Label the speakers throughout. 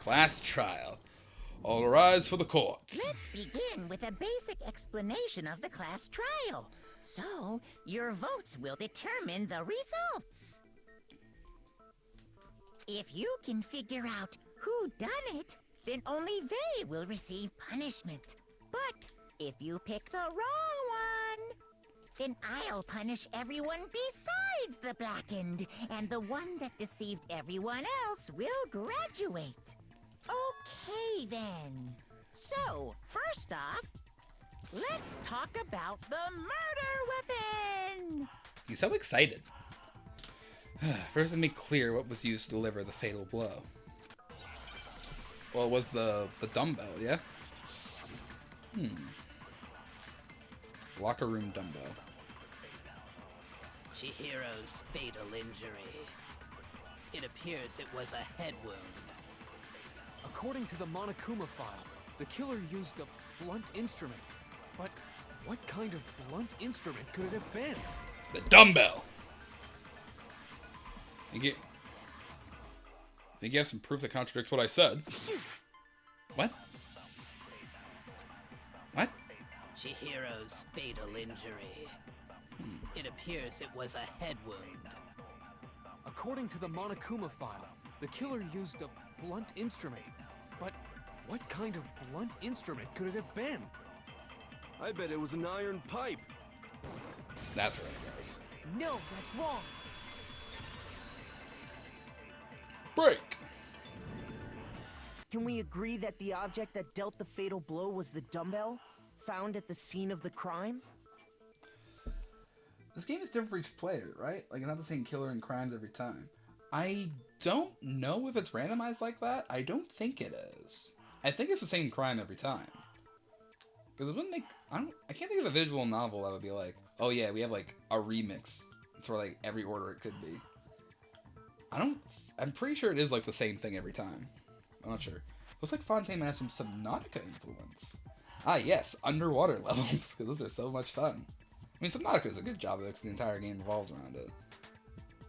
Speaker 1: Class trial. All rise for the courts.
Speaker 2: Let's begin with a basic explanation of the class trial. So, your votes will determine the results. If you can figure out who done it, then only they will receive punishment. But if you pick the wrong one, then I'll punish everyone besides the Blackened, and the one that deceived everyone else will graduate. Okay, then. So, first off, let's talk about the murder weapon!
Speaker 1: He's so excited. First, let me clear what was used to deliver the fatal blow. Well, it was the dumbbell, yeah? Locker room dumbbell.
Speaker 3: Chihiro's fatal injury. It appears it was a head wound.
Speaker 4: According to the Monokuma file, the killer used a blunt instrument. But what kind of blunt instrument could it have been?
Speaker 1: The dumbbell! Think you have some proof that contradicts what I said?
Speaker 2: Shoot!
Speaker 1: What? What?
Speaker 3: Chihiro's fatal injury. It appears it was a head wound.
Speaker 4: According to the Monokuma file, the killer used a blunt instrument. But what kind of blunt instrument could it have been?
Speaker 5: I bet it was an iron pipe.
Speaker 1: That's where it goes.
Speaker 2: No, that's wrong.
Speaker 1: Break!
Speaker 6: Can we agree that the object that dealt the fatal blow was the dumbbell, found at the scene of the crime?
Speaker 1: This game is different for each player, right? Like, it's not the same killer and crimes every time. I don't know if it's randomized like that. I don't think it is. I think it's the same crime every time. Because it wouldn't make... I can't think of a visual novel that would be like, oh yeah, we have like a remix for like every order it could be. I'm pretty sure it is like the same thing every time. I'm not sure. Looks like Fontaine might have some Subnautica influence. Ah yes, underwater levels, because those are so much fun. I mean, Subnautica does a good job of it because the entire game revolves around it.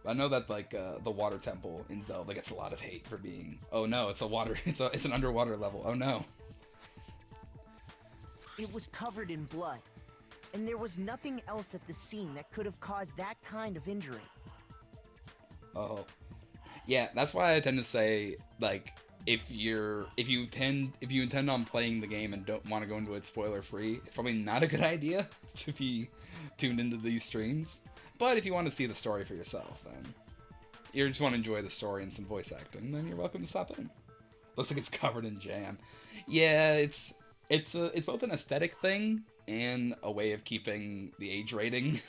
Speaker 1: I know that like the water temple in Zelda gets a lot of hate for being, oh no, it's a water, it's an underwater level. Oh no.
Speaker 6: It was covered in blood, and there was nothing else at the scene that could have caused that kind of injury.
Speaker 1: Oh, yeah. That's why I tend to say, like, if you intend on playing the game and don't want to go into it spoiler free, it's probably not a good idea to be tuned into these streams. But if you want to see the story for yourself, then you just want to enjoy the story and some voice acting, then you're welcome to stop in. Looks like it's covered in jam. Yeah, it's both an aesthetic thing and a way of keeping the age rating.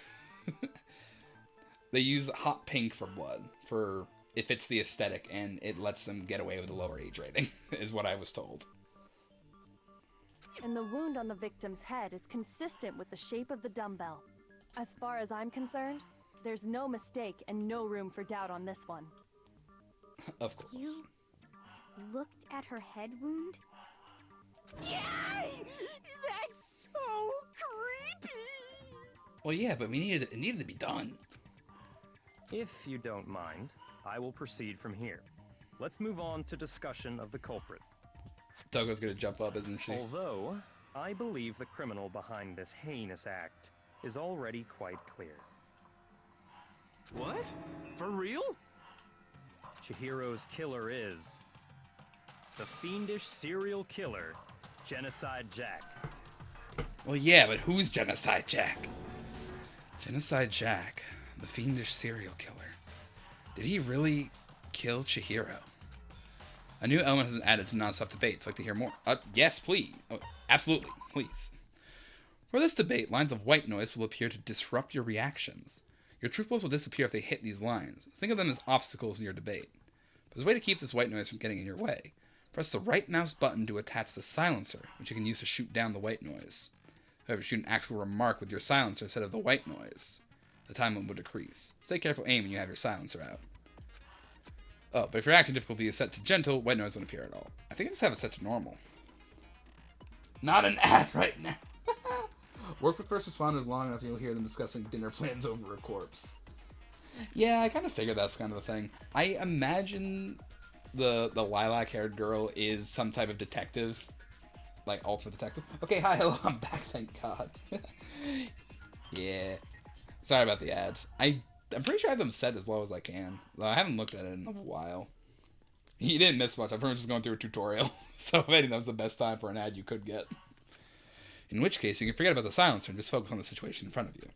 Speaker 1: They use hot pink for blood, for it fits the aesthetic and it lets them get away with a lower age rating, is what I was told.
Speaker 7: And the wound on the victim's head is consistent with the shape of the dumbbell. As far as I'm concerned, there's no mistake and no room for doubt on this one.
Speaker 1: Of course.
Speaker 8: You looked at her head wound?
Speaker 2: Yay! That's so creepy!
Speaker 1: Well, yeah, but it needed to be done.
Speaker 9: If you don't mind, I will proceed from here. Let's move on to discussion of the culprit.
Speaker 1: Togo's gonna jump up, isn't she?
Speaker 9: Although, I believe the criminal behind this heinous act is already quite clear.
Speaker 5: What? For real?
Speaker 9: Chihiro's killer is the fiendish serial killer, Genocide Jack.
Speaker 1: Well, yeah, but who's Genocide Jack? Genocide Jack, the fiendish serial killer. Did he really kill Chihiro? A new element has been added to non-stop debates. I'd like to hear more. Yes, please. Oh, absolutely, please. For this debate, lines of white noise will appear to disrupt your reactions. Your truth balls will disappear if they hit these lines. Think of them as obstacles in your debate. But there's a way to keep this white noise from getting in your way. Press the right mouse button to attach the silencer, which you can use to shoot down the white noise. However, shoot an actual remark with your silencer instead of the white noise. The time limit will decrease. Take careful aim when you have your silencer out. Oh, but if your action difficulty is set to gentle, white noise won't appear at all. I think I just have it set to normal. Not an ad right now. Work with first responders long enough, you'll hear them discussing dinner plans over a corpse. Yeah, I kind of figured that's kind of the thing. I imagine the lilac-haired girl is some type of detective, like ultimate detective. Okay, hi, hello, I'm back. Thank God. Yeah. Sorry about the ads. I'm pretty sure I have them set as low as I can. Though I haven't looked at it in a while. You didn't miss much. I'm pretty much just going through a tutorial. So I think that was the best time for an ad you could get. In which case, you can forget about the silencer and just focus on the situation in front of you.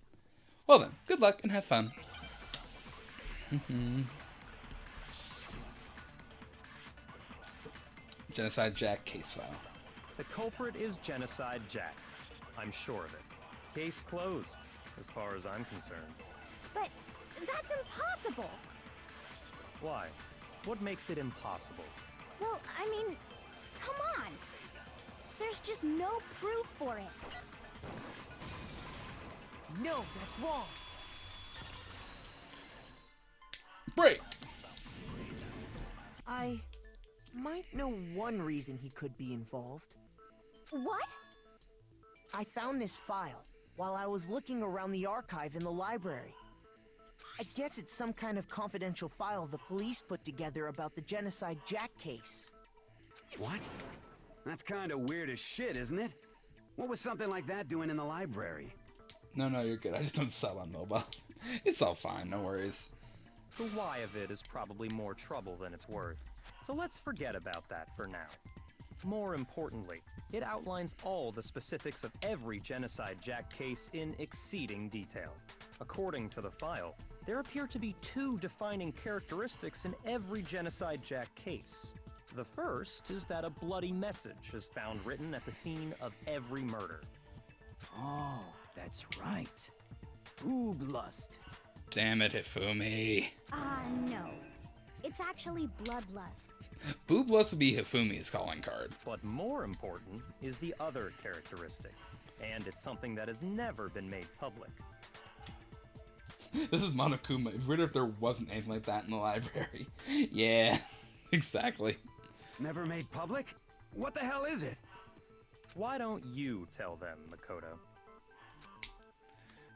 Speaker 1: Well then, good luck and have fun. Genocide Jack case file.
Speaker 9: The culprit is Genocide Jack. I'm sure of it. Case closed, as far as I'm concerned.
Speaker 8: But that's impossible.
Speaker 9: Why? What makes it impossible?
Speaker 8: Well, I mean, come on. There's just no proof for it.
Speaker 6: No, that's wrong.
Speaker 1: Break!
Speaker 6: I might know one reason he could be involved.
Speaker 8: What?
Speaker 6: I found this file while I was looking around the archive in the library. I guess it's some kind of confidential file the police put together about the Genocide Jack case.
Speaker 10: What? That's kind of weird as shit, isn't it? What was something like that doing in the library?
Speaker 1: No, you're good. I just don't sell on mobile. It's all fine, no worries.
Speaker 9: The why of it is probably more trouble than it's worth. So let's forget about that for now. More importantly, it outlines all the specifics of every Genocide Jack case in exceeding detail. According to the file, there appear to be two defining characteristics in every Genocide Jack case. The first is that a bloody message is found written at the scene of every murder.
Speaker 10: Oh, that's right. Booblust.
Speaker 1: Damn it, Hifumi.
Speaker 8: No. It's actually bloodlust.
Speaker 1: Booblust would be Hifumi's calling card.
Speaker 9: But more important is the other characteristic, and it's something that has never been made public.
Speaker 1: This is Monokuma. It'd be weird if there wasn't anything like that in the library. Yeah, exactly.
Speaker 10: Never made public? What the hell is it?
Speaker 9: Why don't you tell them, Makoto?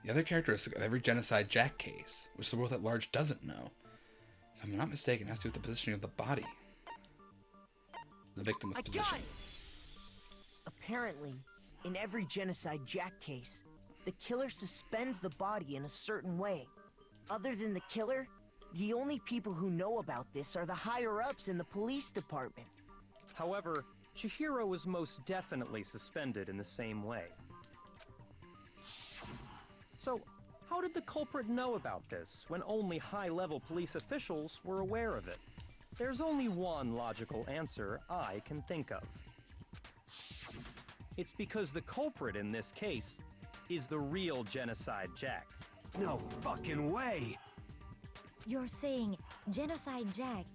Speaker 1: The other characteristic of every Genocide Jack case, which the world at large doesn't know, if I'm not mistaken, has to do with the positioning of the body. The victim's position.
Speaker 6: Got it! Apparently, in every Genocide Jack case, the killer suspends the body in a certain way. Other than the killer, the only people who know about this are the higher-ups in the police department.
Speaker 9: However, Chihiro was most definitely suspended in the same way. So, how did the culprit know about this when only high-level police officials were aware of it? There's only one logical answer I can think of. It's because the culprit in this case is the real Genocide Jack.
Speaker 10: No fucking way!
Speaker 8: You're saying Genocide Jack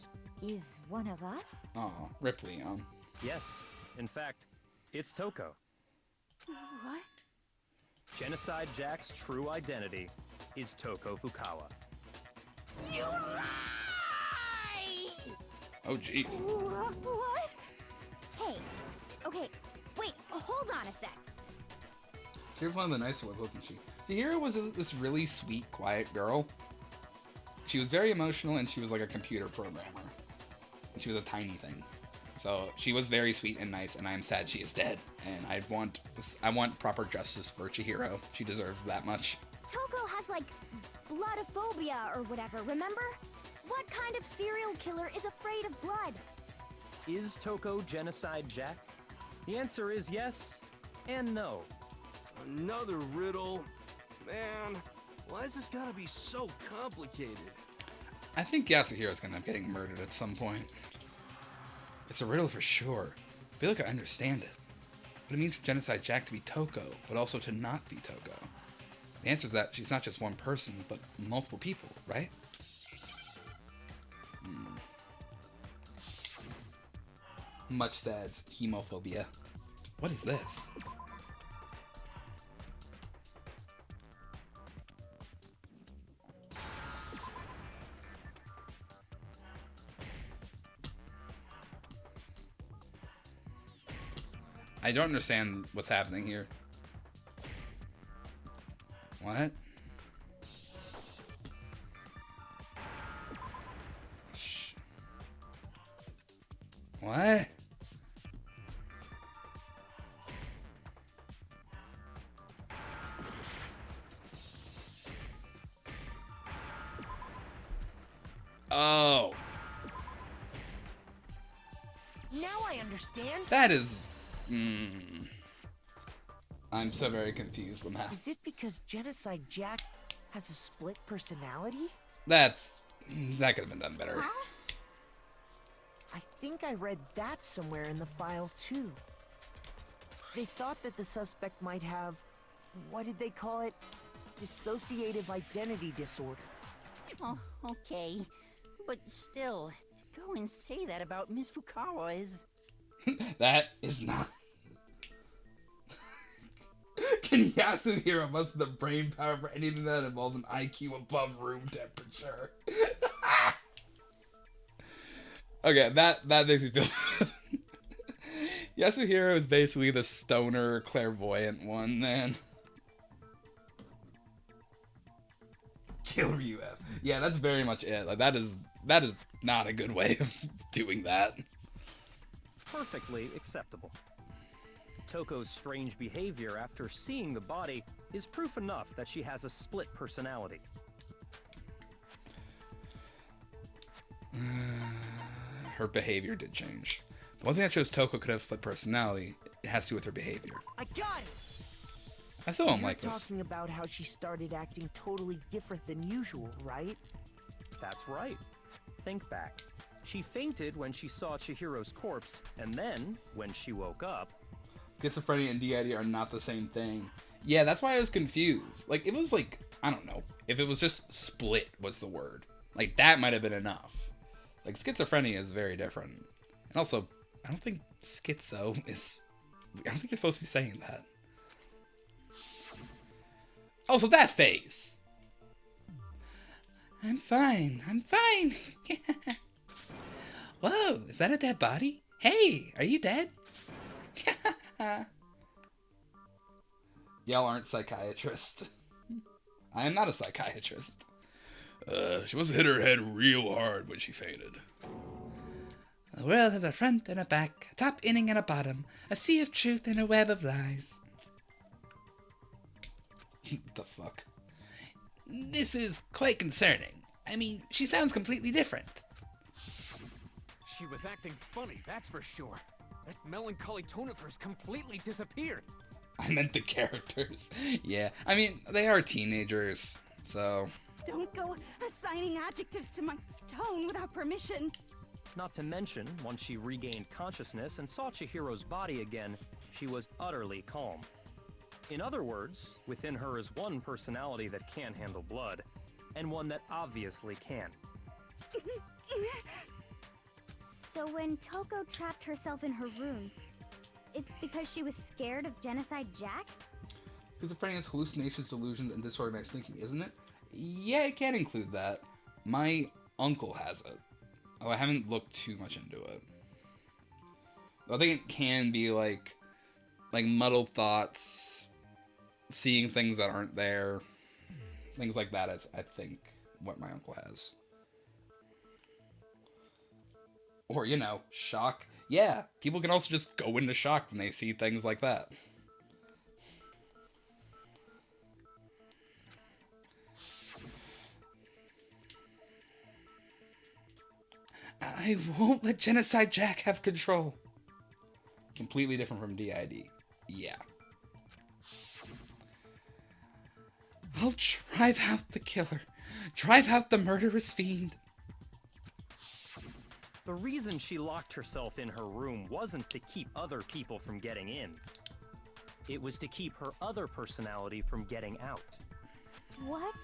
Speaker 8: is one of us?
Speaker 1: Aw, rip Leon.
Speaker 9: Yes, in fact, it's Toko.
Speaker 6: What?
Speaker 9: Genocide Jack's true identity is Toko Fukawa.
Speaker 6: You lie!
Speaker 1: Oh, jeez.
Speaker 8: What? Hey, okay, wait, hold on a sec.
Speaker 1: She was one of the nicer ones, wasn't she? Chihiro was this really sweet, quiet girl. She was very emotional, and she was like a computer programmer. And she was a tiny thing. So she was very sweet and nice, and I am sad she is dead. And I want proper justice for Chihiro. She deserves that much.
Speaker 8: Toko has like bloodophobia or whatever, remember? What kind of serial killer is afraid of blood?
Speaker 9: Is Toko Genocide Jack? The answer is yes and no.
Speaker 5: Another riddle? Man, why is this gotta be so complicated?
Speaker 1: I think Yasuhiro's gonna end up getting murdered at some point. It's a riddle for sure. I feel like I understand it. But it means for Genocide Jack to be Toko, but also to not be Toko. The answer is that she's not just one person, but multiple people, right? Much sads, hemophobia. What is this? I don't understand what's happening here. What? Shh. What? Oh.
Speaker 6: Now I understand.
Speaker 1: That is... I'm so very confused, Lamau.
Speaker 6: Is it because Genocide Jack has a split personality?
Speaker 1: That could have been done better.
Speaker 6: Huh? I think I read that somewhere in the file, too. They thought that the suspect might have... what did they call it? Dissociative identity disorder.
Speaker 2: Oh, okay. But still, to go and say that about Miss Fukawa is...
Speaker 1: That is not... Can Yasuhiro muster the brain power for anything that involves an IQ above room temperature? Okay, that makes me feel... Yasuhiro is basically the stoner clairvoyant one, then. Killer UF. Yeah, that's very much it. Like that is not a good way of doing that.
Speaker 9: Perfectly acceptable. Toko's strange behavior after seeing the body is proof enough that she has a split personality.
Speaker 1: Her behavior did change. The one thing that shows Toko could have split personality, it has to do with her behavior.
Speaker 6: I got it!
Speaker 1: I still don't
Speaker 6: You're
Speaker 1: like this.
Speaker 6: talking about how she started acting totally different than usual, right?
Speaker 9: That's right. Think back. She fainted when she saw Chihiro's corpse, and then, when she woke up...
Speaker 1: Schizophrenia and DID are not the same thing. Yeah, that's why I was confused. Like, it was like, I don't know. If it was just split was the word. Like, that might have been enough. Like, schizophrenia is very different. And also, I don't think schizo is... I don't think you're supposed to be saying that. Also, that face! I'm fine. I'm fine. Whoa, is that a dead body? Hey, are you dead? Y'all aren't psychiatrists. I am not a psychiatrist. She must have hit her head real hard when she fainted. The world has a front and a back, a top inning and a bottom, a sea of truth and a web of lies. The fuck? This is quite concerning. I mean, she sounds completely different.
Speaker 4: She was acting funny, that's for sure. That melancholy tone of hers completely disappeared.
Speaker 1: I meant the characters. Yeah, I mean, they are teenagers, so...
Speaker 8: Don't go assigning adjectives to my tone without permission.
Speaker 9: Not to mention, once she regained consciousness and saw Chihiro's body again, she was utterly calm. In other words, within her is one personality that can handle blood, and one that obviously can.
Speaker 8: So when Toko trapped herself in her room, it's because she was scared of Genocide Jack?
Speaker 1: Schizophrenia is hallucinations, delusions, and disorganized thinking, isn't it? Yeah, it can include that. My uncle has it. Oh, I haven't looked too much into it. I think it can be like muddled thoughts, seeing things that aren't there, things like that is, I think, what my uncle has. Or, you know, shock. Yeah, people can also just go into shock when they see things like that. I won't let Genocide Jack have control. Completely different from DID. Yeah. I'll drive out the killer. Drive out the murderous fiend.
Speaker 9: The reason she locked herself in her room wasn't to keep other people from getting in. It was to keep her other personality from getting out.
Speaker 8: What?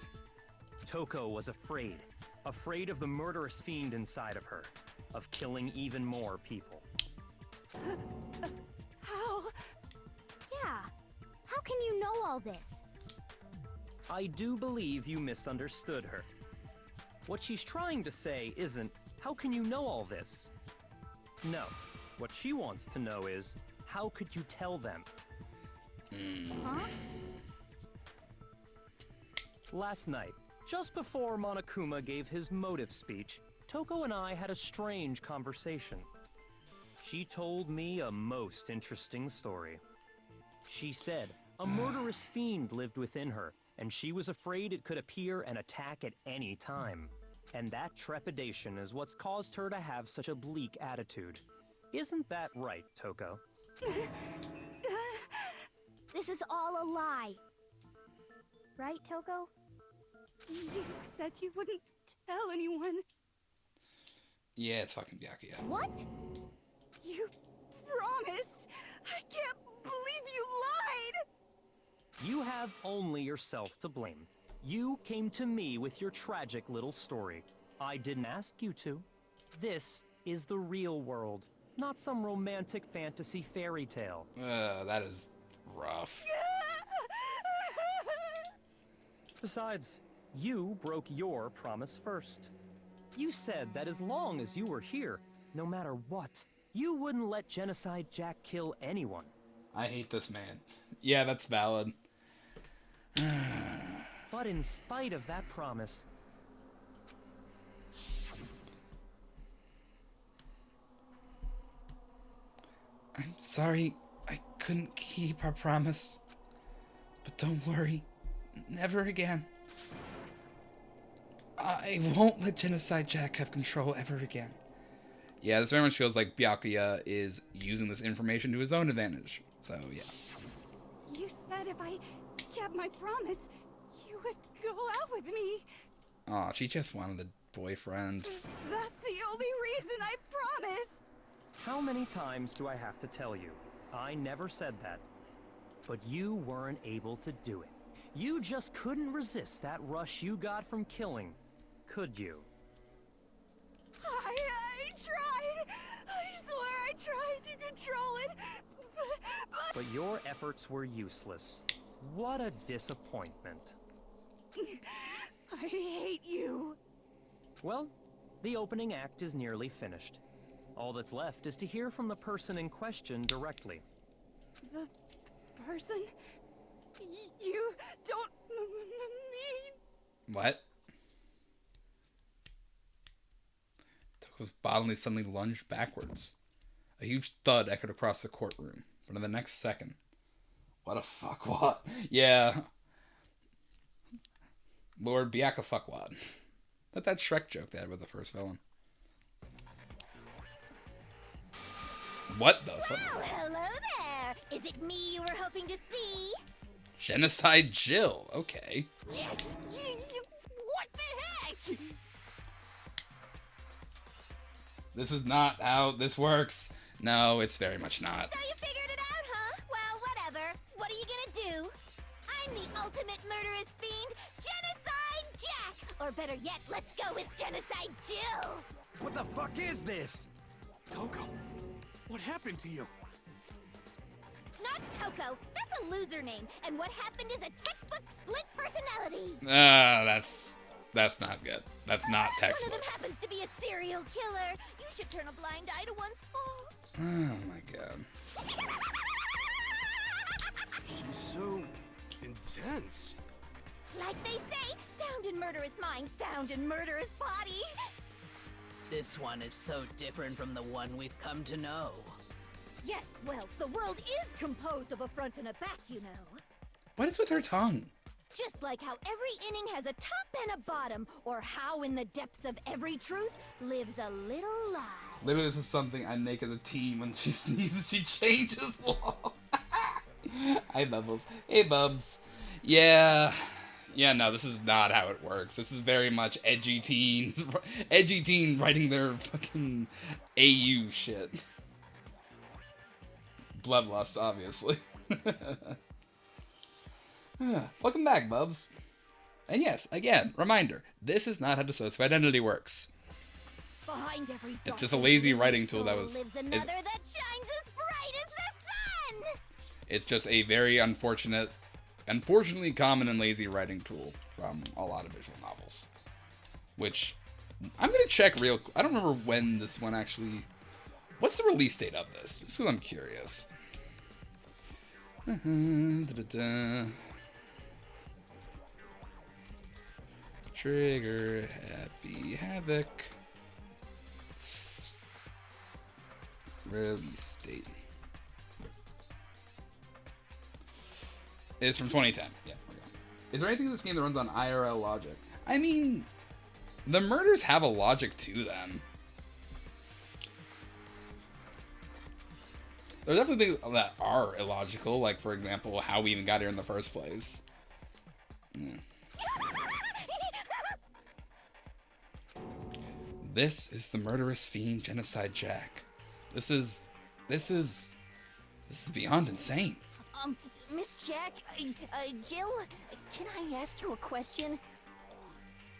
Speaker 9: Toko was afraid. Afraid of the murderous fiend inside of her. Of killing even more people.
Speaker 8: How? Yeah. How can you know all this?
Speaker 9: I do believe you misunderstood her. What she's trying to say isn't, how can you know all this? No. What she wants to know is, how could you tell them?
Speaker 8: Huh?
Speaker 9: Last night, just before Monokuma gave his motive speech, Toko and I had a strange conversation. She told me a most interesting story. She said a murderous fiend lived within her, and she was afraid it could appear and attack at any time. And that trepidation is what's caused her to have such a bleak attitude. Isn't that right, Toko?
Speaker 8: This is all a lie. Right, Toko?
Speaker 11: You said you wouldn't tell anyone.
Speaker 1: Yeah, it's fucking Byakuya.
Speaker 8: What?
Speaker 11: You promised. I can't believe you lied.
Speaker 9: You have only yourself to blame. You came to me with your tragic little story. I didn't ask you to. This is the real world, not some romantic fantasy fairy tale.
Speaker 1: That is rough.
Speaker 9: Besides, you broke your promise first. You said that as long as you were here, no matter what, you wouldn't let Genocide Jack kill anyone.
Speaker 1: I hate this man. Yeah, that's valid.
Speaker 9: But in spite of that promise,
Speaker 1: I'm sorry I couldn't keep our promise. But don't worry, never again. I won't let Genocide Jack have control ever again. Yeah, this very much feels like Byakuya is using this information to his own advantage. So, yeah.
Speaker 11: You said if I kept my promise, you would go out with me.
Speaker 1: Aw, she just wanted a boyfriend.
Speaker 11: That's the only reason I promised.
Speaker 9: how many times do I have to tell you? I never said that. But you weren't able to do it. You just couldn't resist that rush you got from killing, could you?
Speaker 11: I tried. I swear I tried to control it.
Speaker 9: But your efforts were useless. What a disappointment.
Speaker 11: I hate you.
Speaker 9: Well, the opening act is nearly finished. All that's left is to hear from the person in question directly.
Speaker 11: The person? You don't mean...
Speaker 1: What? Toko's bodily suddenly lunged backwards. A huge thud echoed across the courtroom, but in the next second... What a fuckwad. Yeah. Lord Byakuya fuckwad. That Shrek joke they had with the first villain. What the fuck?
Speaker 8: Well, hello there. Is it me you were hoping to see?
Speaker 1: Genocide Jill. Okay.
Speaker 8: Yes. What the heck?
Speaker 1: This is not how this works. No, it's very much not.
Speaker 8: So you figured it out, huh? Well, whatever. What are you gonna do? I'm the ultimate murderous fiend, Genocide Jack! Or better yet, let's go with Genocide Jill!
Speaker 10: What the fuck is this?
Speaker 4: Toko, what happened to you?
Speaker 8: Not Toko. That's a loser name. And what happened is a textbook split personality.
Speaker 1: That's not good. That's not textbook.
Speaker 8: One of them happens to be a serial killer. You should turn a blind eye to one's faults.
Speaker 1: Oh my god.
Speaker 5: She's so intense.
Speaker 8: Like they say, sound in murderous mind, sound in murderous body.
Speaker 3: This one is so different from the one we've come to know.
Speaker 8: Yes, well, the world is composed of a front and a back, you know.
Speaker 1: What is with her tongue?
Speaker 8: Just like how every inning has a top and a bottom, or how in the depths of every truth lives a little lie.
Speaker 1: Literally, this is something I make as a teen. When she sneezes, she changes law. Hi, Bubbles. Hey, Bubs. Yeah, no, this is not how it works. This is very much edgy teens writing their fucking AU shit. Bloodlust, obviously. Welcome back, Bubs. And yes, again, reminder, this is not how dissociative identity works.
Speaker 8: Behind every
Speaker 1: It's just a lazy writing tool that was...
Speaker 8: lives another that shines as bright as the sun!
Speaker 1: It's just a very unfortunately common and lazy writing tool from a lot of visual novels. Which, I'm going to check real quick. I don't remember when this one actually... What's the release date of this? Just because I'm curious. Trigger Happy Havoc. Release date. It's from 2010. Yeah. Okay. Is there anything in this game that runs on IRL logic? I mean, the murders have a logic to them. There are definitely things that are illogical, like, for example, how we even got here in the first place. Yeah. This is the murderous fiend Genocide Jack. This is beyond insane.
Speaker 2: Miss Jack, Jill, can I ask you a question?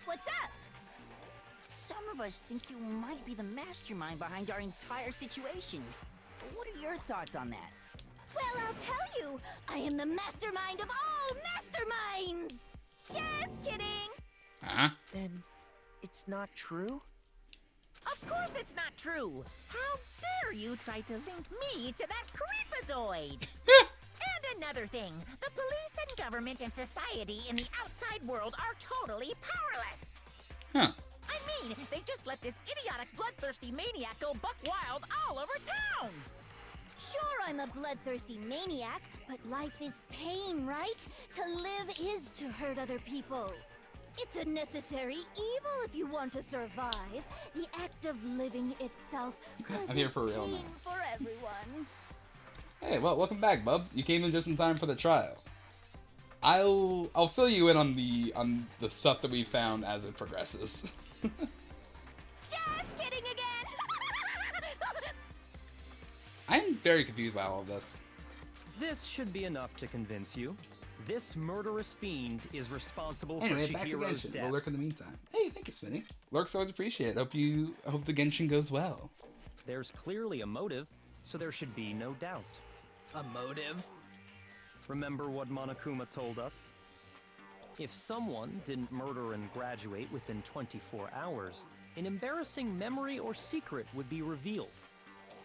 Speaker 8: What's up?
Speaker 2: Some of us think you might be the mastermind behind our entire situation. What are your thoughts on that?
Speaker 8: Well, I'll tell you. I am the mastermind of all masterminds. Just kidding.
Speaker 1: Huh?
Speaker 6: Then it's not true?
Speaker 2: Of course it's not true. How dare you try to link me to that creepazoid? And another thing, the police and government and society in the outside world are totally powerless.
Speaker 1: Huh.
Speaker 2: I mean, they just let this idiotic, bloodthirsty maniac go buck wild all over town.
Speaker 8: Sure, I'm a bloodthirsty maniac, but life is pain, right? To live is to hurt other people. It's a necessary evil if you want to survive. The act of living itself causes
Speaker 1: I'm here for real
Speaker 8: pain
Speaker 1: now.
Speaker 8: for everyone.
Speaker 1: Hey, well, welcome back, Bubs. You came in just in time for the trial. I'll fill you in on the stuff that we found as it progresses.
Speaker 8: Just kidding again.
Speaker 1: I'm very confused by all of this.
Speaker 9: This should be enough to convince you. This murderous fiend is responsible
Speaker 1: Anyway,
Speaker 9: for
Speaker 1: back to
Speaker 9: Chihiro's
Speaker 1: Genshin.
Speaker 9: death.
Speaker 1: We'll lurk in the meantime. Hey, thank you, Smitty. Lurks always appreciate. Hope the Genshin goes well.
Speaker 9: There's clearly a motive, so there should be no doubt.
Speaker 3: A motive?
Speaker 9: Remember what Monokuma told us? If someone didn't murder and graduate within 24 hours, an embarrassing memory or secret would be revealed.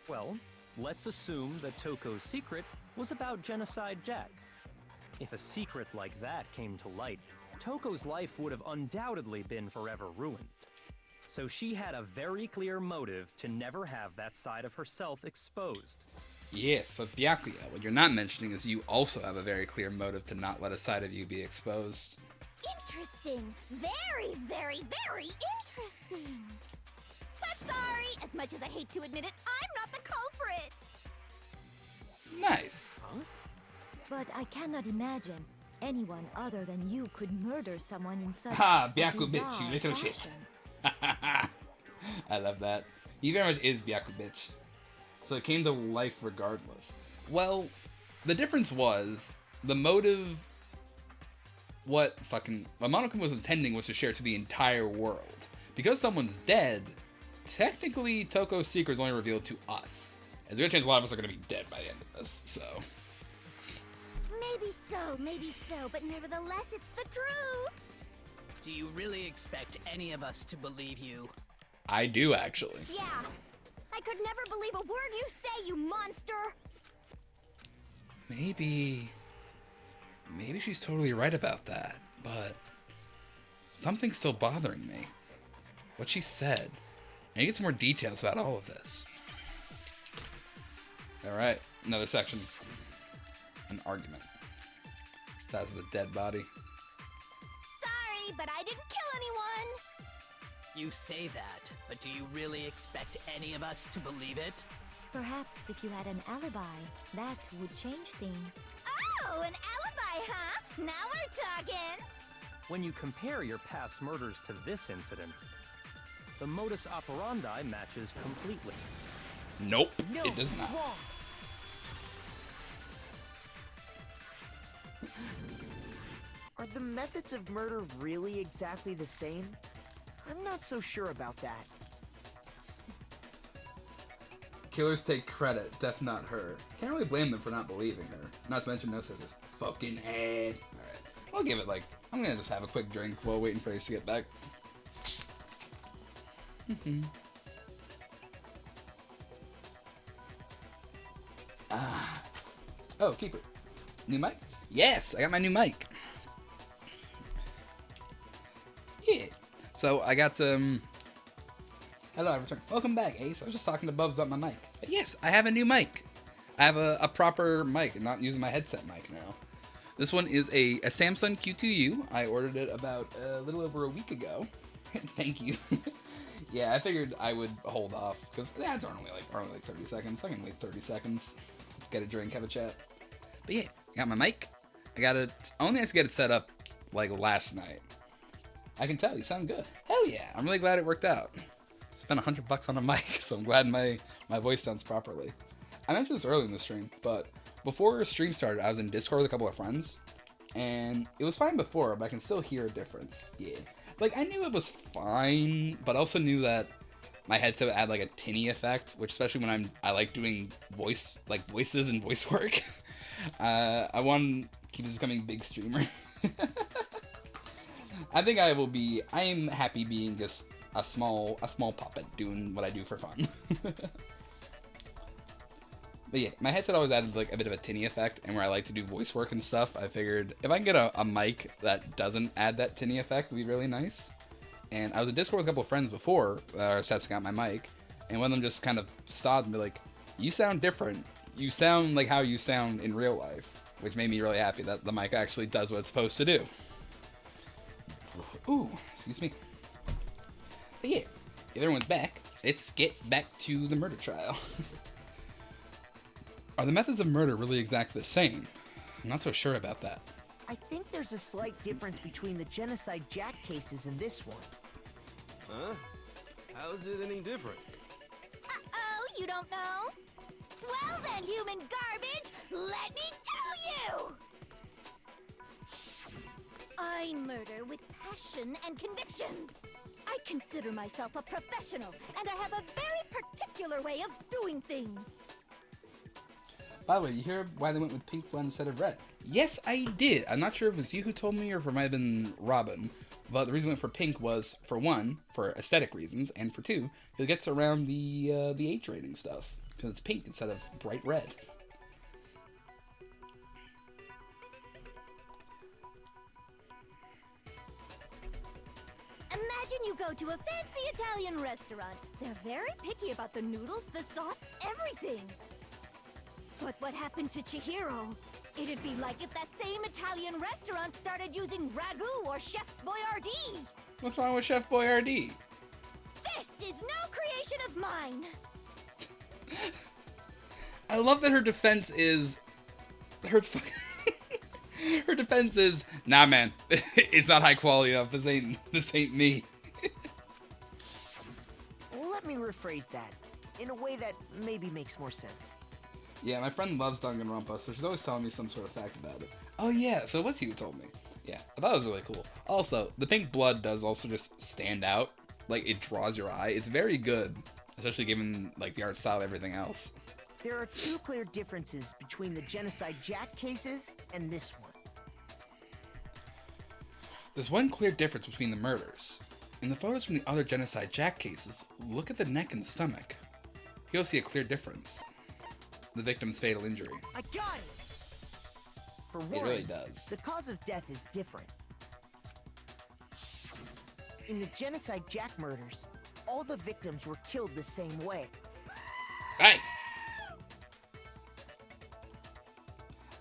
Speaker 9: Well, let's assume that Toko's secret was about Genocide Jack. If a secret like that came to light, Toko's life would have undoubtedly been forever ruined. So she had a very clear motive to never have that side of herself exposed.
Speaker 1: Yes, but Byakuya, what you're not mentioning is you also have a very clear motive to not let a side of you be exposed.
Speaker 8: Interesting. Very, very, very interesting. But sorry, as much as I hate to admit it, I'm not the culprit.
Speaker 1: Nice.
Speaker 12: But I cannot imagine anyone other than you could murder someone in such
Speaker 1: Ha,
Speaker 12: a
Speaker 1: Byaku bitch,
Speaker 12: bizarre
Speaker 1: you little shit.
Speaker 12: fashion.
Speaker 1: I love that. He very much is Byaku bitch. So it came to life regardless. Well, the difference was the motive. What Monokuma was intending was to share to the entire world. Because someone's dead, technically Toko's secret is only revealed to us. As a good chance a lot of us are going to be dead by the end of this, so.
Speaker 8: Maybe so, but nevertheless, it's the truth.
Speaker 3: Do you really expect any of us to believe you?
Speaker 1: I do, actually.
Speaker 8: Yeah. I could never believe a word you say, you monster.
Speaker 1: Maybe she's totally right about that, but something's still bothering me. What she said. I need to get some more details about all of this. Alright, another section. An argument. Size of the dead body.
Speaker 8: Sorry, but I didn't kill anyone.
Speaker 3: You say that, but do you really expect any of us to believe it?
Speaker 12: Perhaps if you had an alibi, that would change things.
Speaker 8: Oh, an alibi, huh? Now we're talking.
Speaker 9: When you compare your past murders to this incident, the modus operandi matches completely.
Speaker 1: Nope,
Speaker 6: No,
Speaker 1: it does
Speaker 6: it's
Speaker 1: not.
Speaker 6: wrong. Are the methods of murder really exactly the same? I'm not so sure about that.
Speaker 1: Killers take credit, Def not her. Can't really blame them for not believing her. Not to mention no scissors. Fucking head. Alright. I'll give it I'm gonna just have a quick drink while waiting for Ace to get back. Oh, keep it. New mic? Yes, I got my new mic. Yeah. So I got Hello, I returned. Welcome back, Ace. I was just talking to Bubs about my mic. But yes, I have a new mic. I have a proper mic and not using my headset mic now. This one is a Samsung Q2U. I ordered it about a little over a week ago. Thank you. Yeah, I figured I would hold off because the ads are only like 30 seconds. I can wait 30 seconds, get a drink, have a chat. But yeah, I got my mic. I only have to get it set up like last night. I can tell you sound good. Hell yeah, I'm really glad it worked out. Spent $100 on a mic, so I'm glad my voice sounds properly. I mentioned this early in the stream, but before the stream started, I was in Discord with a couple of friends, and it was fine before, but I can still hear a difference. Yeah. Like, I knew it was fine, but I also knew that my headset would add, like, a tinny effect, which especially when I like doing voices and voice work. I want to keep this becoming a big streamer. I think I am happy being just a small puppet doing what I do for fun. But yeah, my headset always added like a bit of a tinny effect, and where I like to do voice work and stuff, I figured if I can get a mic that doesn't add that tinny effect, would be really nice. And I was in Discord with a couple of friends before I was testing out my mic, and one of them just kind of stopped and be like, "You sound different. You sound like how you sound in real life," which made me really happy that the mic actually does what it's supposed to do. Ooh, excuse me. But yeah, if everyone's back, let's get back to the murder trial. Are the methods of murder really exactly the same? I'm not so sure about that.
Speaker 6: I think there's a slight difference between the Genocide Jack cases and this one.
Speaker 5: Huh? How's it any different?
Speaker 8: Uh-oh, you don't know? Well then, human garbage, let me tell you! I murder with passion and conviction. I consider myself a professional, and I have a very particular way of doing things.
Speaker 1: By the way, you hear why they went with pink blend instead of red? Yes, I did. I'm not sure if it was you who told me or if it might have been Robin. But the reason we went for pink was, for one, for aesthetic reasons, and for two, it gets around the age rating stuff. Because it's pink instead of bright red.
Speaker 8: Imagine you go to a fancy Italian restaurant. They're very picky about the noodles, the sauce, everything. But what happened to Chihiro? It'd be like if that same Italian restaurant started using ragu or Chef Boyardee.
Speaker 1: What's wrong with Chef Boyardee?
Speaker 8: This is no creation of mine.
Speaker 1: I love that her defense is... Her defense is, nah man, it's not high quality enough, this ain't me.
Speaker 6: Let me rephrase that, in a way that maybe makes more sense.
Speaker 1: Yeah, my friend loves Danganronpa, so she's always telling me some sort of fact about it. Oh yeah, so what's you who told me? Yeah, I thought it was really cool. Also, the pink blood does also just stand out. Like, it draws your eye. It's very good, especially given, like, the art style and everything else.
Speaker 6: There are two clear differences between the Genocide Jack cases and this one.
Speaker 1: There's one clear difference between the murders. In the photos from the other Genocide Jack cases, look at the neck and stomach. You'll see a clear difference. The victim's fatal injury.
Speaker 6: I got it! For one,
Speaker 1: it really does.
Speaker 6: The cause of death is different. In the Genocide Jack murders, all the victims were killed the same way.
Speaker 1: Hey!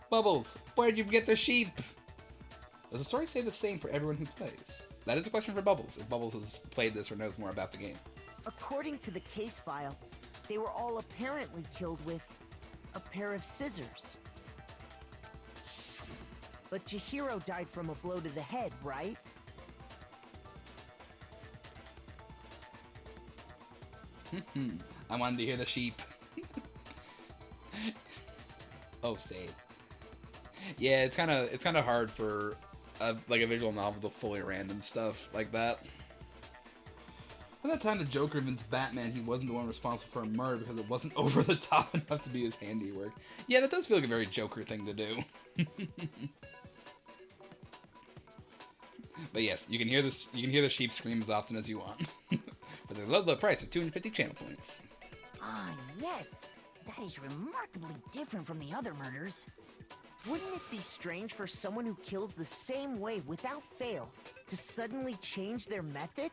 Speaker 1: Bubbles, where'd you get the sheep? Does the story say the same for everyone who plays? That is a question for Bubbles, if Bubbles has played this or knows more about the game.
Speaker 6: According to the case file, they were all apparently killed with a pair of scissors. But Chihiro died from a blow to the head, right?
Speaker 1: I wanted to hear the sheep. Oh, save. Yeah, it's kind of hard for a visual novel to fully random stuff like that. By that time the Joker convinced Batman he wasn't the one responsible for a murder because it wasn't over the top enough to be his handiwork. Yeah, that does feel like a very Joker thing to do. But yes, you can hear the sheep scream as often as you want. For the low price of 250 channel points.
Speaker 2: Ah, yes. That is remarkably different from the other murders.
Speaker 6: Wouldn't it be strange for someone who kills the same way without fail to suddenly change their method?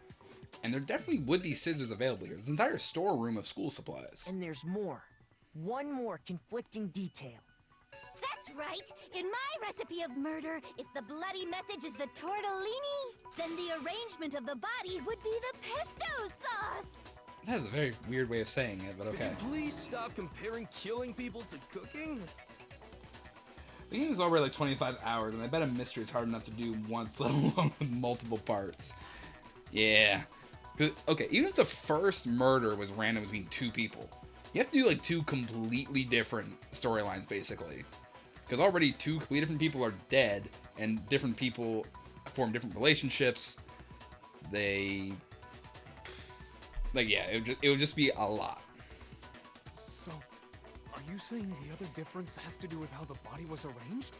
Speaker 1: And there definitely would be scissors available here. There's an entire storeroom of school supplies.
Speaker 6: And there's more. One more conflicting detail.
Speaker 8: That's right. In my recipe of murder, if the bloody message is the tortellini, then the arrangement of the body would be the pesto sauce.
Speaker 1: That is a very weird way of saying it, but okay.
Speaker 5: Could you please stop comparing killing people to cooking?
Speaker 1: The game is already like 25 hours, and I bet a mystery is hard enough to do once, let alone with multiple parts. Yeah. Okay, even if the first murder was random between two people, you have to do like two completely different storylines, basically. Because already two completely different people are dead, and different people form different relationships. They... Like, yeah, it would just be a lot.
Speaker 4: So, are you saying the other difference has to do with how the body was arranged?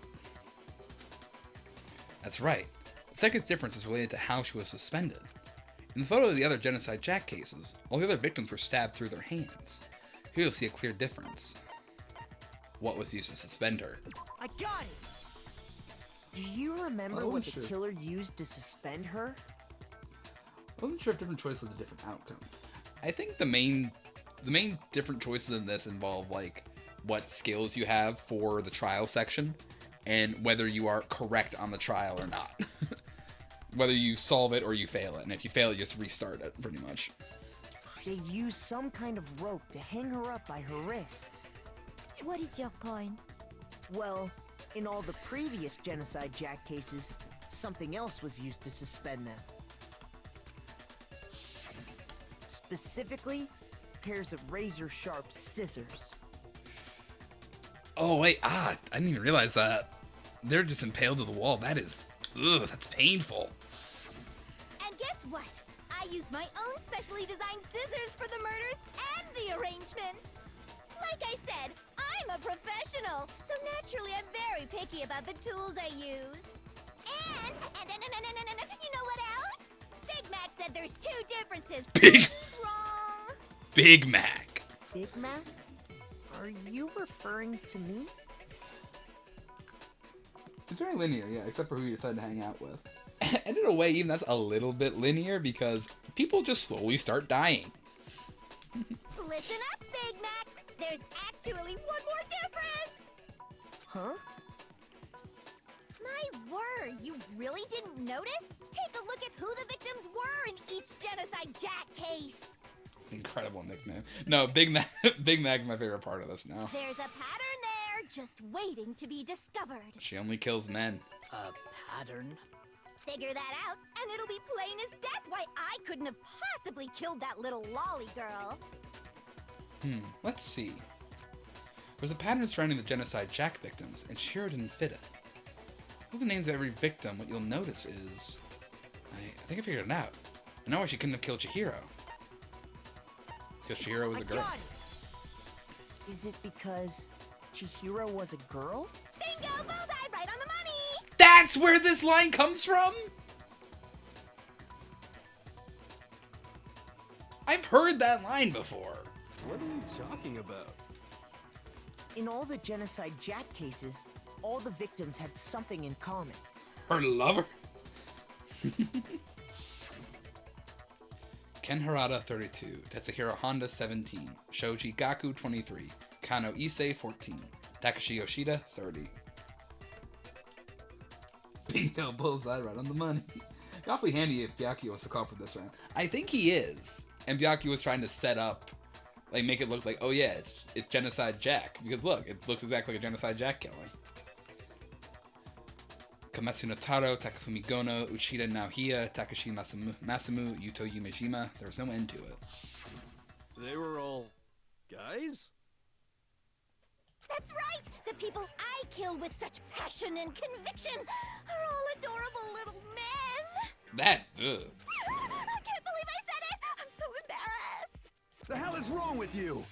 Speaker 1: That's right. The second difference is related to how she was suspended. In the photo of the other Genocide Jack cases, all the other victims were stabbed through their hands. Here you'll see a clear difference. What was used to suspend her?
Speaker 6: I got it! Do you remember what the killer used to suspend her?
Speaker 1: I wasn't sure if different choices led to different outcomes. I think the main different choices in this involve like what skills you have for the trial section and whether you are correct on the trial or not. Whether you solve it or you fail it, and if you fail it, you just restart it, pretty much.
Speaker 6: They used some kind of rope to hang her up by her wrists.
Speaker 12: What is your point?
Speaker 6: Well, in all the previous Genocide Jack cases, something else was used to suspend them. Specifically, pairs of razor-sharp scissors.
Speaker 1: Oh, wait, I didn't even realize that. They're just impaled to the wall. That is, ugh, that's painful.
Speaker 8: And guess what? I used my own specially designed scissors for the murders and the arrangement. Like I said, I'm a professional, so naturally I'm very picky about the tools I use. And you know what else? Big Mac said there's two differences.
Speaker 1: Big
Speaker 8: Wrong.
Speaker 1: Big Mac.
Speaker 6: Big Mac? Are you referring to me?
Speaker 1: It's very linear, yeah, except for who you decide to hang out with. And in a way, even that's a little bit linear because people just slowly start dying.
Speaker 8: Listen up, Big Mac. There's actually one more difference.
Speaker 6: Huh?
Speaker 8: My word, you really didn't notice? Take a look at who the victims were in each Genocide Jack case.
Speaker 1: Incredible nickname. No, Big Mac. Big Mac's my favorite part of this now.
Speaker 8: There's a pattern there, just waiting to be discovered.
Speaker 1: She only kills men.
Speaker 3: A pattern?
Speaker 8: Figure that out, and it'll be plain as death why I couldn't have possibly killed that little lolly girl.
Speaker 1: Let's see. There's a pattern surrounding the Genocide Jack victims, and Chihiro didn't fit it. With the names of every victim, what you'll notice is... I think I figured it out. I know why she couldn't have killed Chihiro. Because Chihiro was a girl.
Speaker 6: Got it. Is it because Chihiro was a girl?
Speaker 8: Bingo! Bullseye! Right on the money!
Speaker 1: That's where this line comes from? I've heard that line before.
Speaker 5: What are you talking about?
Speaker 6: In all the Genocide Jack cases, all the victims had something in common.
Speaker 1: Her lover? Ken Harada 32, Tetsuhiro Honda 17, Shoji Gaku 23, Kano Issei 14, Takashi Yoshida 30. Bingo, bullseye, right on the money. Awfully handy if Byakuya was to call for this round. I think he is. And Byakuya was trying to set up, like make it look like, oh yeah, it's Genocide Jack. Because look, it looks exactly like a Genocide Jack killing. Kametsu no Taro, Takafumi Gono, Uchida Naohia, Takashi Masamu, Yuto Yumejima. There was no end to it.
Speaker 5: They were all guys?
Speaker 8: That's right! The people I kill with such passion and conviction are all adorable little men!
Speaker 1: That, ugh.
Speaker 8: I can't believe I said it! I'm so embarrassed!
Speaker 10: The hell is wrong with you?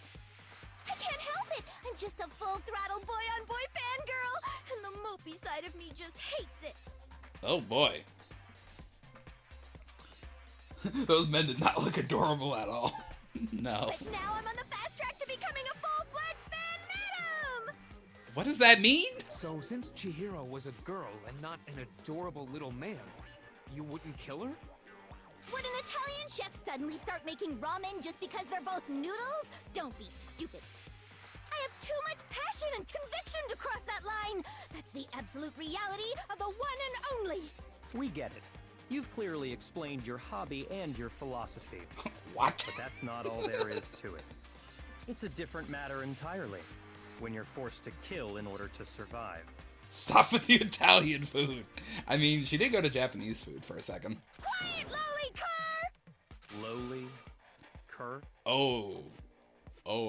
Speaker 8: I can't help it! I'm just a full-throttle boy-on-boy fangirl, and the mopey side of me just hates it!
Speaker 1: Oh boy. Those men did not look adorable at all. No.
Speaker 8: But now I'm on the fast track to becoming a full-fledged fan madam!
Speaker 1: What does that mean?
Speaker 4: So since Chihiro was a girl and not an adorable little man, you wouldn't kill her?
Speaker 8: Would an Italian chefs suddenly start making ramen just because they're both noodles? Don't be stupid. I have too much passion and conviction to cross that line. That's the absolute reality of the one and only.
Speaker 9: We get it. You've clearly explained your hobby and your philosophy.
Speaker 1: What?
Speaker 9: But that's not all there is to it. It's a different matter entirely, when you're forced to kill in order to survive.
Speaker 1: Stop with the Italian food. I mean, she did go to Japanese food for a second.
Speaker 8: Quiet, lowly cur!
Speaker 9: Lowly? Cur?
Speaker 1: Oh,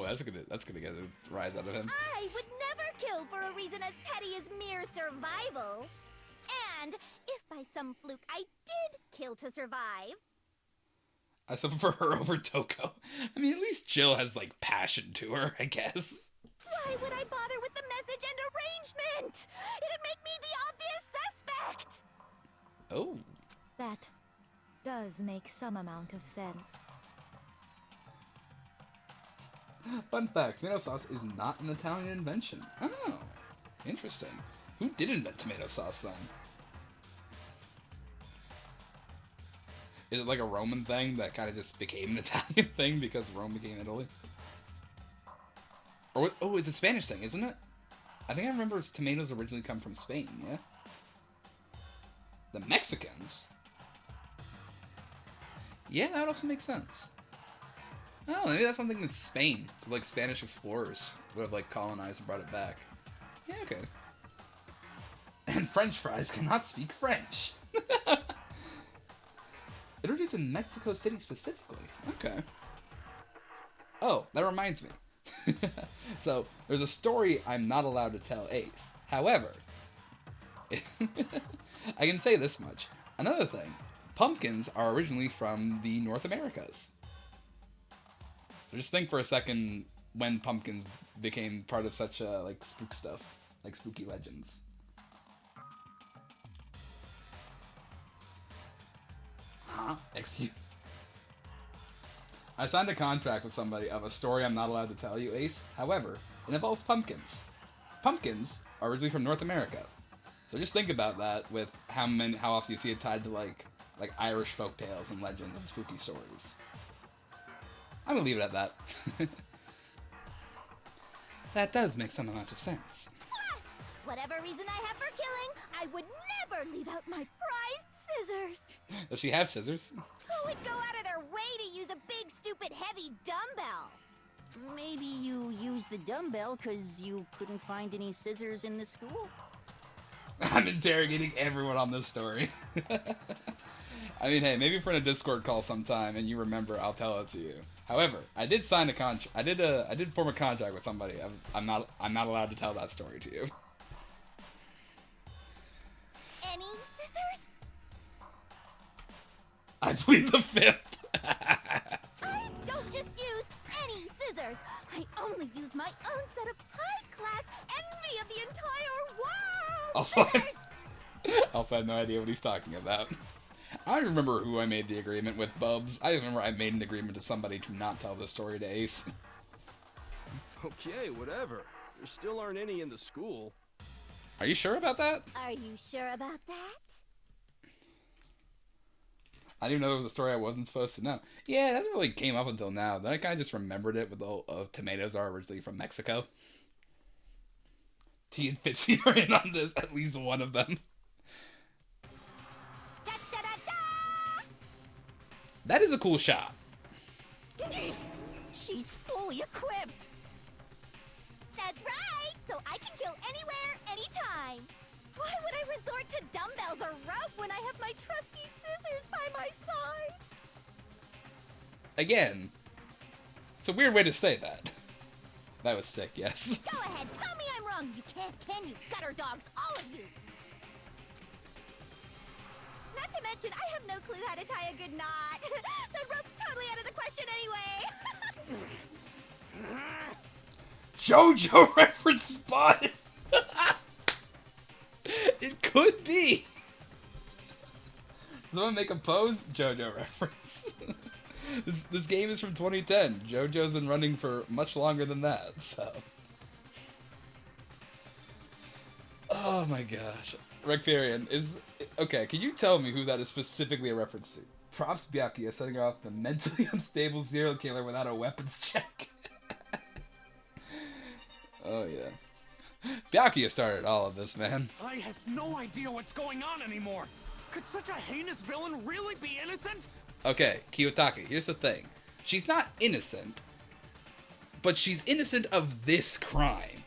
Speaker 1: that's gonna get a rise out of him.
Speaker 8: I would never kill for a reason as petty as mere survival. And if by some fluke I did kill to survive...
Speaker 1: I still prefer her over Toko. I mean, at least Jill has, like, passion to her, I guess.
Speaker 8: Why would I bother with the message and arrangement? It'd make me the obvious suspect!
Speaker 1: Oh.
Speaker 12: That does make some amount of sense.
Speaker 1: Fun fact, tomato sauce is not an Italian invention. Oh, interesting. Who did invent tomato sauce, then? Is it like a Roman thing that kind of just became an Italian thing because Rome became Italy? Or, oh, it's a Spanish thing, isn't it? I think I remember tomatoes originally come from Spain, yeah? The Mexicans? Yeah, that also makes sense. Oh, maybe that's one thing with Spain. Because, like, Spanish explorers would have, like, colonized and brought it back. Yeah, okay. And French fries cannot speak French. Introduced in Mexico City specifically. Okay. Oh, that reminds me. So, there's a story I'm not allowed to tell Ace. However, I can say this much. Another thing, pumpkins are originally from the North Americas. So just think for a second when pumpkins became part of such like spook stuff, like spooky legends. Huh? Excuse. I signed a contract with somebody of a story I'm not allowed to tell you, Ace. However, it involves pumpkins. Pumpkins are originally from North America. So just think about that with how often you see it tied to like Irish folktales and legends and spooky stories. I'm gonna leave it at that. That does make some amount of sense.
Speaker 8: Plus, whatever reason I have for killing, I would never leave out my prized scissors.
Speaker 1: Does she have scissors?
Speaker 8: Who would go out of their way to use a big, stupid, heavy dumbbell?
Speaker 2: Maybe you used the dumbbell because you couldn't find any scissors in the school?
Speaker 1: I'm interrogating everyone on this story. I mean, hey, maybe if we're in a Discord call sometime and you remember, I'll tell it to you. However, I did sign a contract. I did form a contract with somebody. I'm not allowed to tell that story to you.
Speaker 8: Any scissors?
Speaker 1: I plead the fifth.
Speaker 8: I don't just use any scissors. I only use my own set of high-class envy of the entire world.
Speaker 1: Also, I have no idea what he's talking about. I don't remember who I made the agreement with, Bubs. I just remember I made an agreement to somebody to not tell the story to Ace.
Speaker 5: Okay, whatever. There still aren't any in the school.
Speaker 1: Are you sure about that?
Speaker 8: Are you sure about that?
Speaker 1: I didn't even know there was a story I wasn't supposed to know. Yeah, that really came up until now. Then I kind of just remembered it with the whole tomatoes are originally from Mexico. T and Fitzy are in on this, at least one of them. That is a cool shot.
Speaker 2: She's fully equipped.
Speaker 8: That's right, so I can kill anywhere, anytime. Why would I resort to dumbbells or rope when I have my trusty scissors by my side?
Speaker 1: Again, it's a weird way to say that. That was sick, yes.
Speaker 8: Go ahead, tell me I'm wrong. You can't, can you? Gutter dogs, all of you. Not to mention, I have no clue how to tie a good knot. So rope's totally out of the question anyway.
Speaker 1: JoJo reference spot! It could be! Someone make a pose? JoJo reference. This game is from 2010. JoJo's been running for much longer than that, so. Oh my gosh. Recfarian, okay, can you tell me who that is specifically a reference to? Props Byakuya setting off the mentally unstable serial killer without a weapons check. Oh yeah. Byakuya started all of this, man.
Speaker 4: I have no idea what's going on anymore. Could such a heinous villain really be innocent?
Speaker 1: Okay, Kiyotaka, here's the thing. She's not innocent, but she's innocent of this crime.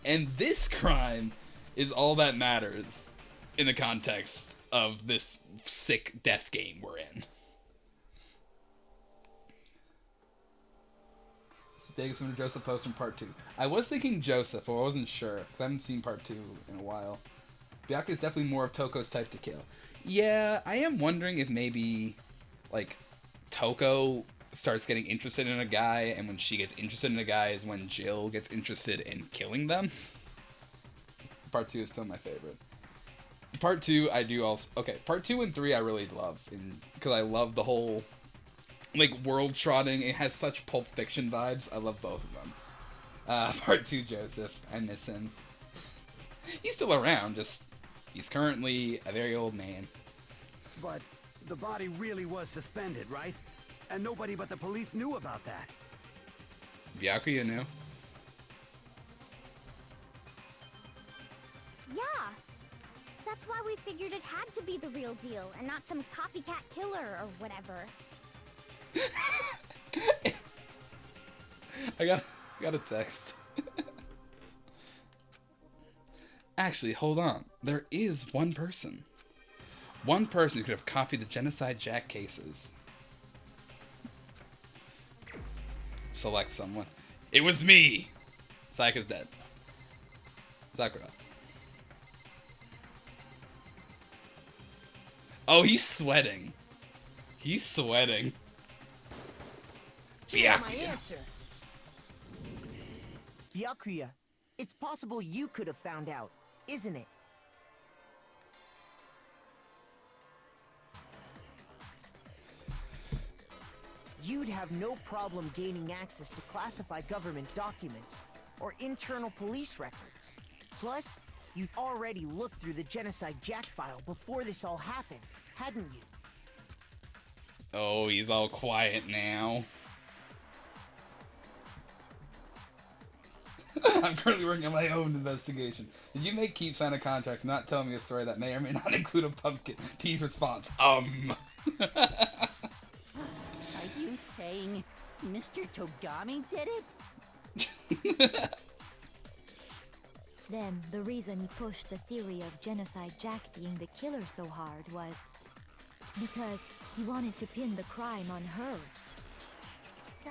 Speaker 1: And this crime is all that matters in the context of this sick death game we're in. So Vegas going to address the post in part 2. I was thinking Joseph, but I wasn't sure, because I haven't seen part 2 in a while. Byakuya is definitely more of Toko's type to kill. Yeah, I am wondering if maybe, like, Toko starts getting interested in a guy, and when she gets interested in a guy is when Jill gets interested in killing them. Part 2 is still my favorite. Part 2, I do also... Okay, part 2 and 3 I really love, because I love the whole, like, world trotting. It has such Pulp Fiction vibes. I love both of them. Part 2, Joseph. I miss him. He's still around, just... He's currently a very old man.
Speaker 10: But the body really was suspended, right? And nobody but the police knew about that.
Speaker 1: Byakuya knew.
Speaker 8: Yeah. That's why we figured it had to be the real deal and not some copycat killer or whatever.
Speaker 1: I got a text. Actually, hold on. There is one person. One person who could have copied the Genocide Jack cases. Select someone. It was me! Sayaka's dead. Sakura. Oh, he's sweating. He's sweating.
Speaker 6: Yeah, my answer. Byakuya, it's possible you could have found out, isn't it? You'd have no problem gaining access to classified government documents or internal police records. Plus, you'd already looked through the Genocide Jack file before this all happened, hadn't you?
Speaker 1: Oh, he's all quiet now. I'm currently working on my own investigation. Did you make Keep sign a contract not telling me a story that may or may not include a pumpkin? P's response,
Speaker 2: Are you saying Mr. Togami did it?
Speaker 12: Then, the reason he pushed the theory of Genocide Jack being the killer so hard was because he wanted to pin the crime on her.
Speaker 8: So,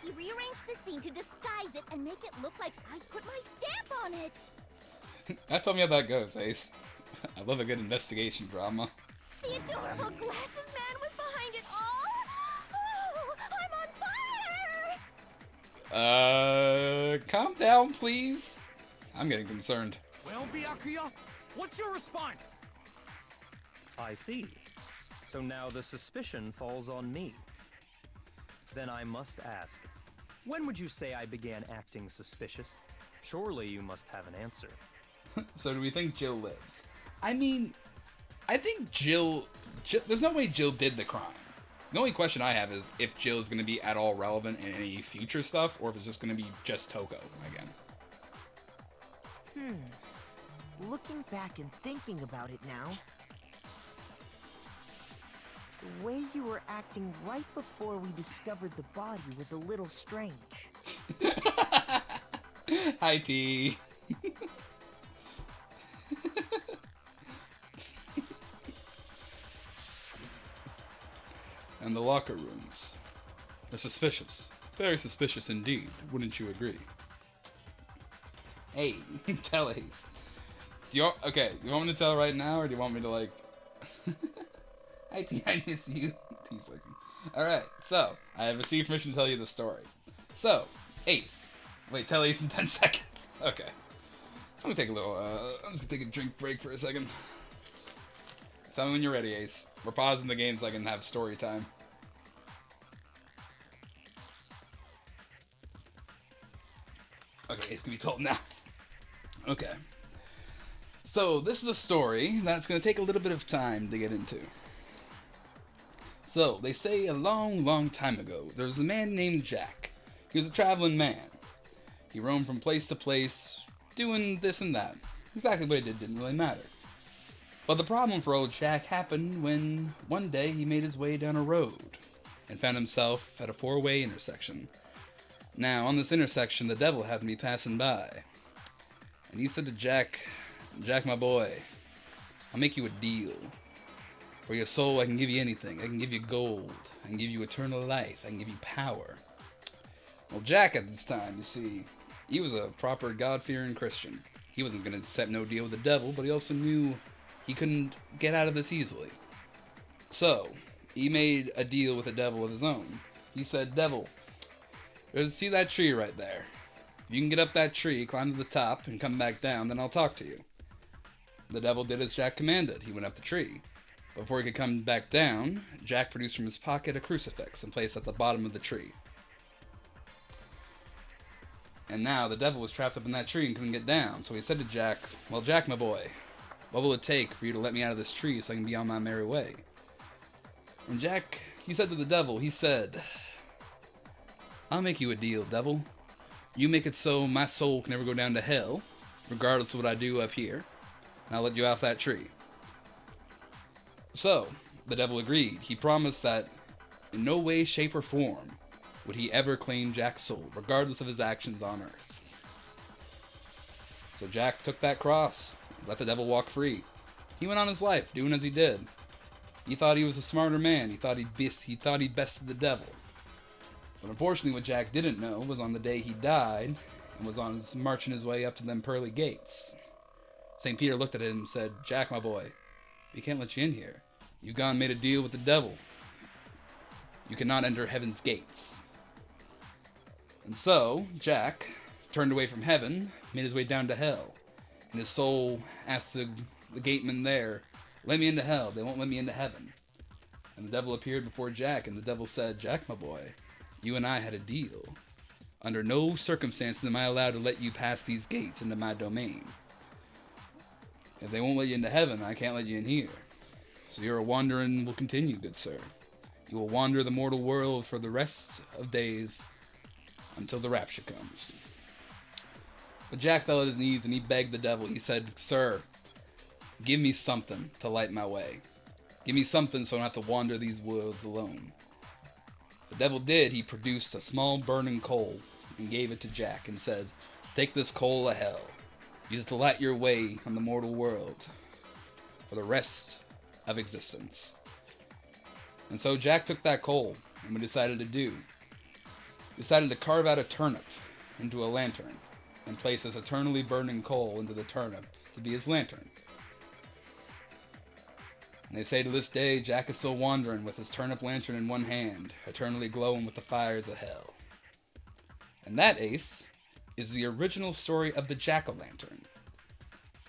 Speaker 8: he rearranged the scene to disguise it and make it look like I put my stamp on it.
Speaker 1: Tell me how that goes, Ace. I love a good investigation drama.
Speaker 8: The adorable glasses man was behind it all. Oh, I'm on fire!
Speaker 1: Calm down, please. I'm getting concerned.
Speaker 4: Well, Byakuya, what's your response?
Speaker 9: I see. So now the suspicion falls on me. Then I must ask, when would you say I began acting suspicious? Surely you must have an answer.
Speaker 1: So do we think Jill lives? I mean, I think Jill... There's no way Jill did the crime. The only question I have is if Jill is going to be at all relevant in any future stuff, or if it's just going to be just Toko again.
Speaker 6: Looking back and thinking about it now, the way you were acting right before we discovered the body was a little strange.
Speaker 1: Hi, T. And the locker rooms. They're suspicious. Very suspicious indeed, wouldn't you agree? Hey, tell Ace. Okay, you want me to tell right now, or do you want me to, like... Hi, T, I miss you. T's looking. Alright, so, I have received permission to tell you the story. So, Ace. Wait, tell Ace in 10 seconds. Okay. I'm gonna take a little, I'm just gonna take a drink break for a second. Tell me when you're ready, Ace. We're pausing the game so I can have story time. Okay, Ace can be told now. Okay. So, this is a story that's gonna take a little bit of time to get into. So, they say a long, long time ago, there was a man named Jack. He was a traveling man. He roamed from place to place, doing this and that. Exactly what he did didn't really matter. But the problem for old Jack happened when one day he made his way down a road and found himself at a four-way intersection. Now, on this intersection, the devil happened to be passing by. And he said to Jack, "Jack, my boy, I'll make you a deal. For your soul, I can give you anything. I can give you gold. I can give you eternal life. I can give you power." Well, Jack at this time, you see, he was a proper God-fearing Christian. He wasn't going to accept no deal with the devil, but he also knew he couldn't get out of this easily. So, he made a deal with the devil of his own. He said, "Devil, see that tree right there? If you can get up that tree, climb to the top, and come back down, then I'll talk to you." The devil did as Jack commanded. He went up the tree. Before he could come back down, Jack produced from his pocket a crucifix and placed it at the bottom of the tree. And now the devil was trapped up in that tree and couldn't get down, so he said to Jack, "Well, Jack, my boy, what will it take for you to let me out of this tree so I can be on my merry way?" And Jack, he said to the devil, he said, "I'll make you a deal, devil. You make it so my soul can never go down to hell, regardless of what I do up here, and I'll let you off that tree." So, the devil agreed. He promised that in no way, shape, or form would he ever claim Jack's soul, regardless of his actions on Earth. So Jack took that cross, let the devil walk free. He went on his life, doing as he did. He thought he was a smarter man. He thought he bested the devil. But unfortunately, what Jack didn't know was on the day he died, and was marching his way up to them pearly gates, St. Peter looked at him and said, "Jack, my boy, we can't let you in here. You've gone and made a deal with the devil. You cannot enter heaven's gates." And so, Jack turned away from heaven, made his way down to hell. And his soul asked the gateman there, "Let me into hell. They won't let me into heaven." And the devil appeared before Jack, and the devil said, "Jack, my boy, you and I had a deal. Under no circumstances am I allowed to let you pass these gates into my domain. If they won't let you into heaven, I can't let you in here. So your wandering will continue, good sir. You will wander the mortal world for the rest of days until the rapture comes." But Jack fell at his knees and he begged the devil. He said, "Sir, give me something to light my way. Give me something so I don't have to wander these worlds alone." The devil did. He produced a small burning coal and gave it to Jack and said, "Take this coal of hell. Use it to light your way on the mortal world for the rest of existence." And so Jack took that coal, and what he decided to do, decided to carve out a turnip into a lantern and place this eternally burning coal into the turnip to be his lantern. And they say to this day, Jack is still wandering with his turnip lantern in one hand, eternally glowing with the fires of hell. And that, Ace, is the original story of the jack-o'-lantern.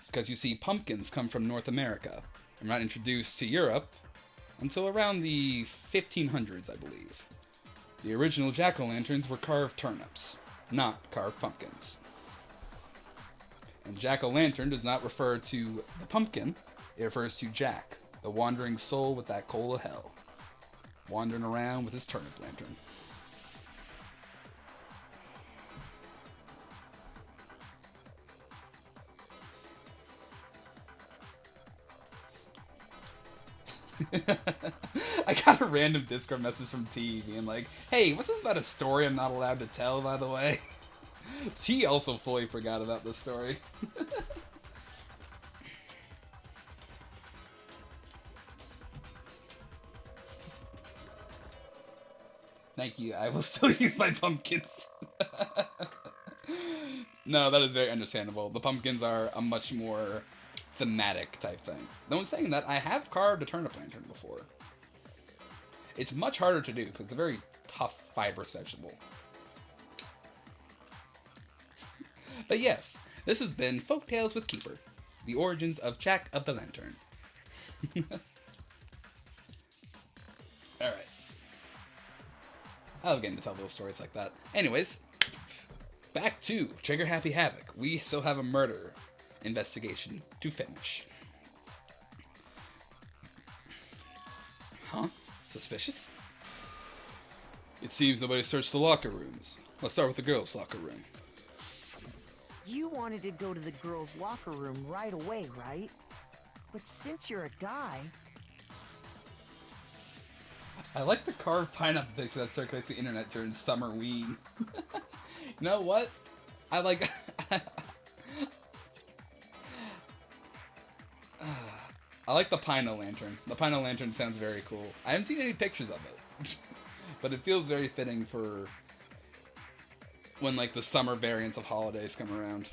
Speaker 1: Because you see, pumpkins come from North America and were not introduced to Europe until around the 1500s, I believe. The original jack-o'-lanterns were carved turnips, not carved pumpkins. And jack-o'-lantern does not refer to the pumpkin, it refers to Jack, the wandering soul with that coal of hell, wandering around with his turnip lantern. I got a random Discord message from T being like, "Hey, what's this about a story I'm not allowed to tell, by the way?" T also fully forgot about this story. Thank you, I will still use my pumpkins. No, that is very understandable. The pumpkins are a much more thematic type thing. Though saying that, I have carved a turnip lantern before. It's much harder to do because it's a very tough, fibrous vegetable. But yes, this has been Folk Tales with Keeper, the origins of Jack of the Lantern. Alright. I love getting to tell little stories like that. Anyways, back to Trigger Happy Havoc. We still have a murder investigation to finish. Huh? Suspicious? It seems nobody searched the locker rooms. Let's start with the girls' locker room.
Speaker 6: You wanted to go to the girls' locker room right away, right? But since you're a guy...
Speaker 1: I like the carved pineapple picture that circulates the internet during Summerween. You know what? I like... I like the Pino Lantern. The Pino Lantern sounds very cool. I haven't seen any pictures of it. But it feels very fitting for when, like, the summer variants of holidays come around.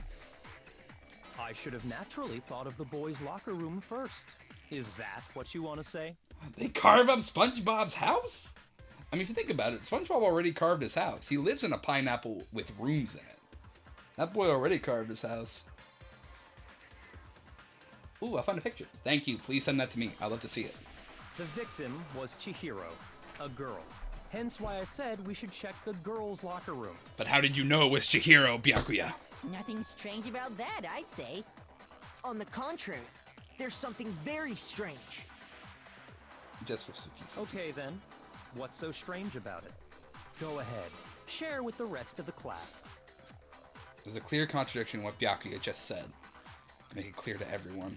Speaker 9: I should have naturally thought of the boys' locker room first. Is that what you want to say?
Speaker 1: They carve up SpongeBob's house? I mean, if you think about it, SpongeBob already carved his house. He lives in a pineapple with rooms in it. That boy already carved his house. Ooh, I found a picture. Thank you. Please send that to me. I'd love to see it.
Speaker 9: The victim was Chihiro, a girl. Hence why I said we should check the girls' locker room.
Speaker 1: But how did you know it was Chihiro, Byakuya?
Speaker 2: Nothing strange about that, I'd say.
Speaker 6: On the contrary, there's something very strange.
Speaker 1: Just for Suki.
Speaker 9: Okay then, what's so strange about it? Go ahead, share with the rest of the class.
Speaker 1: There's a clear contradiction in what Byakuya just said. Make it clear to everyone.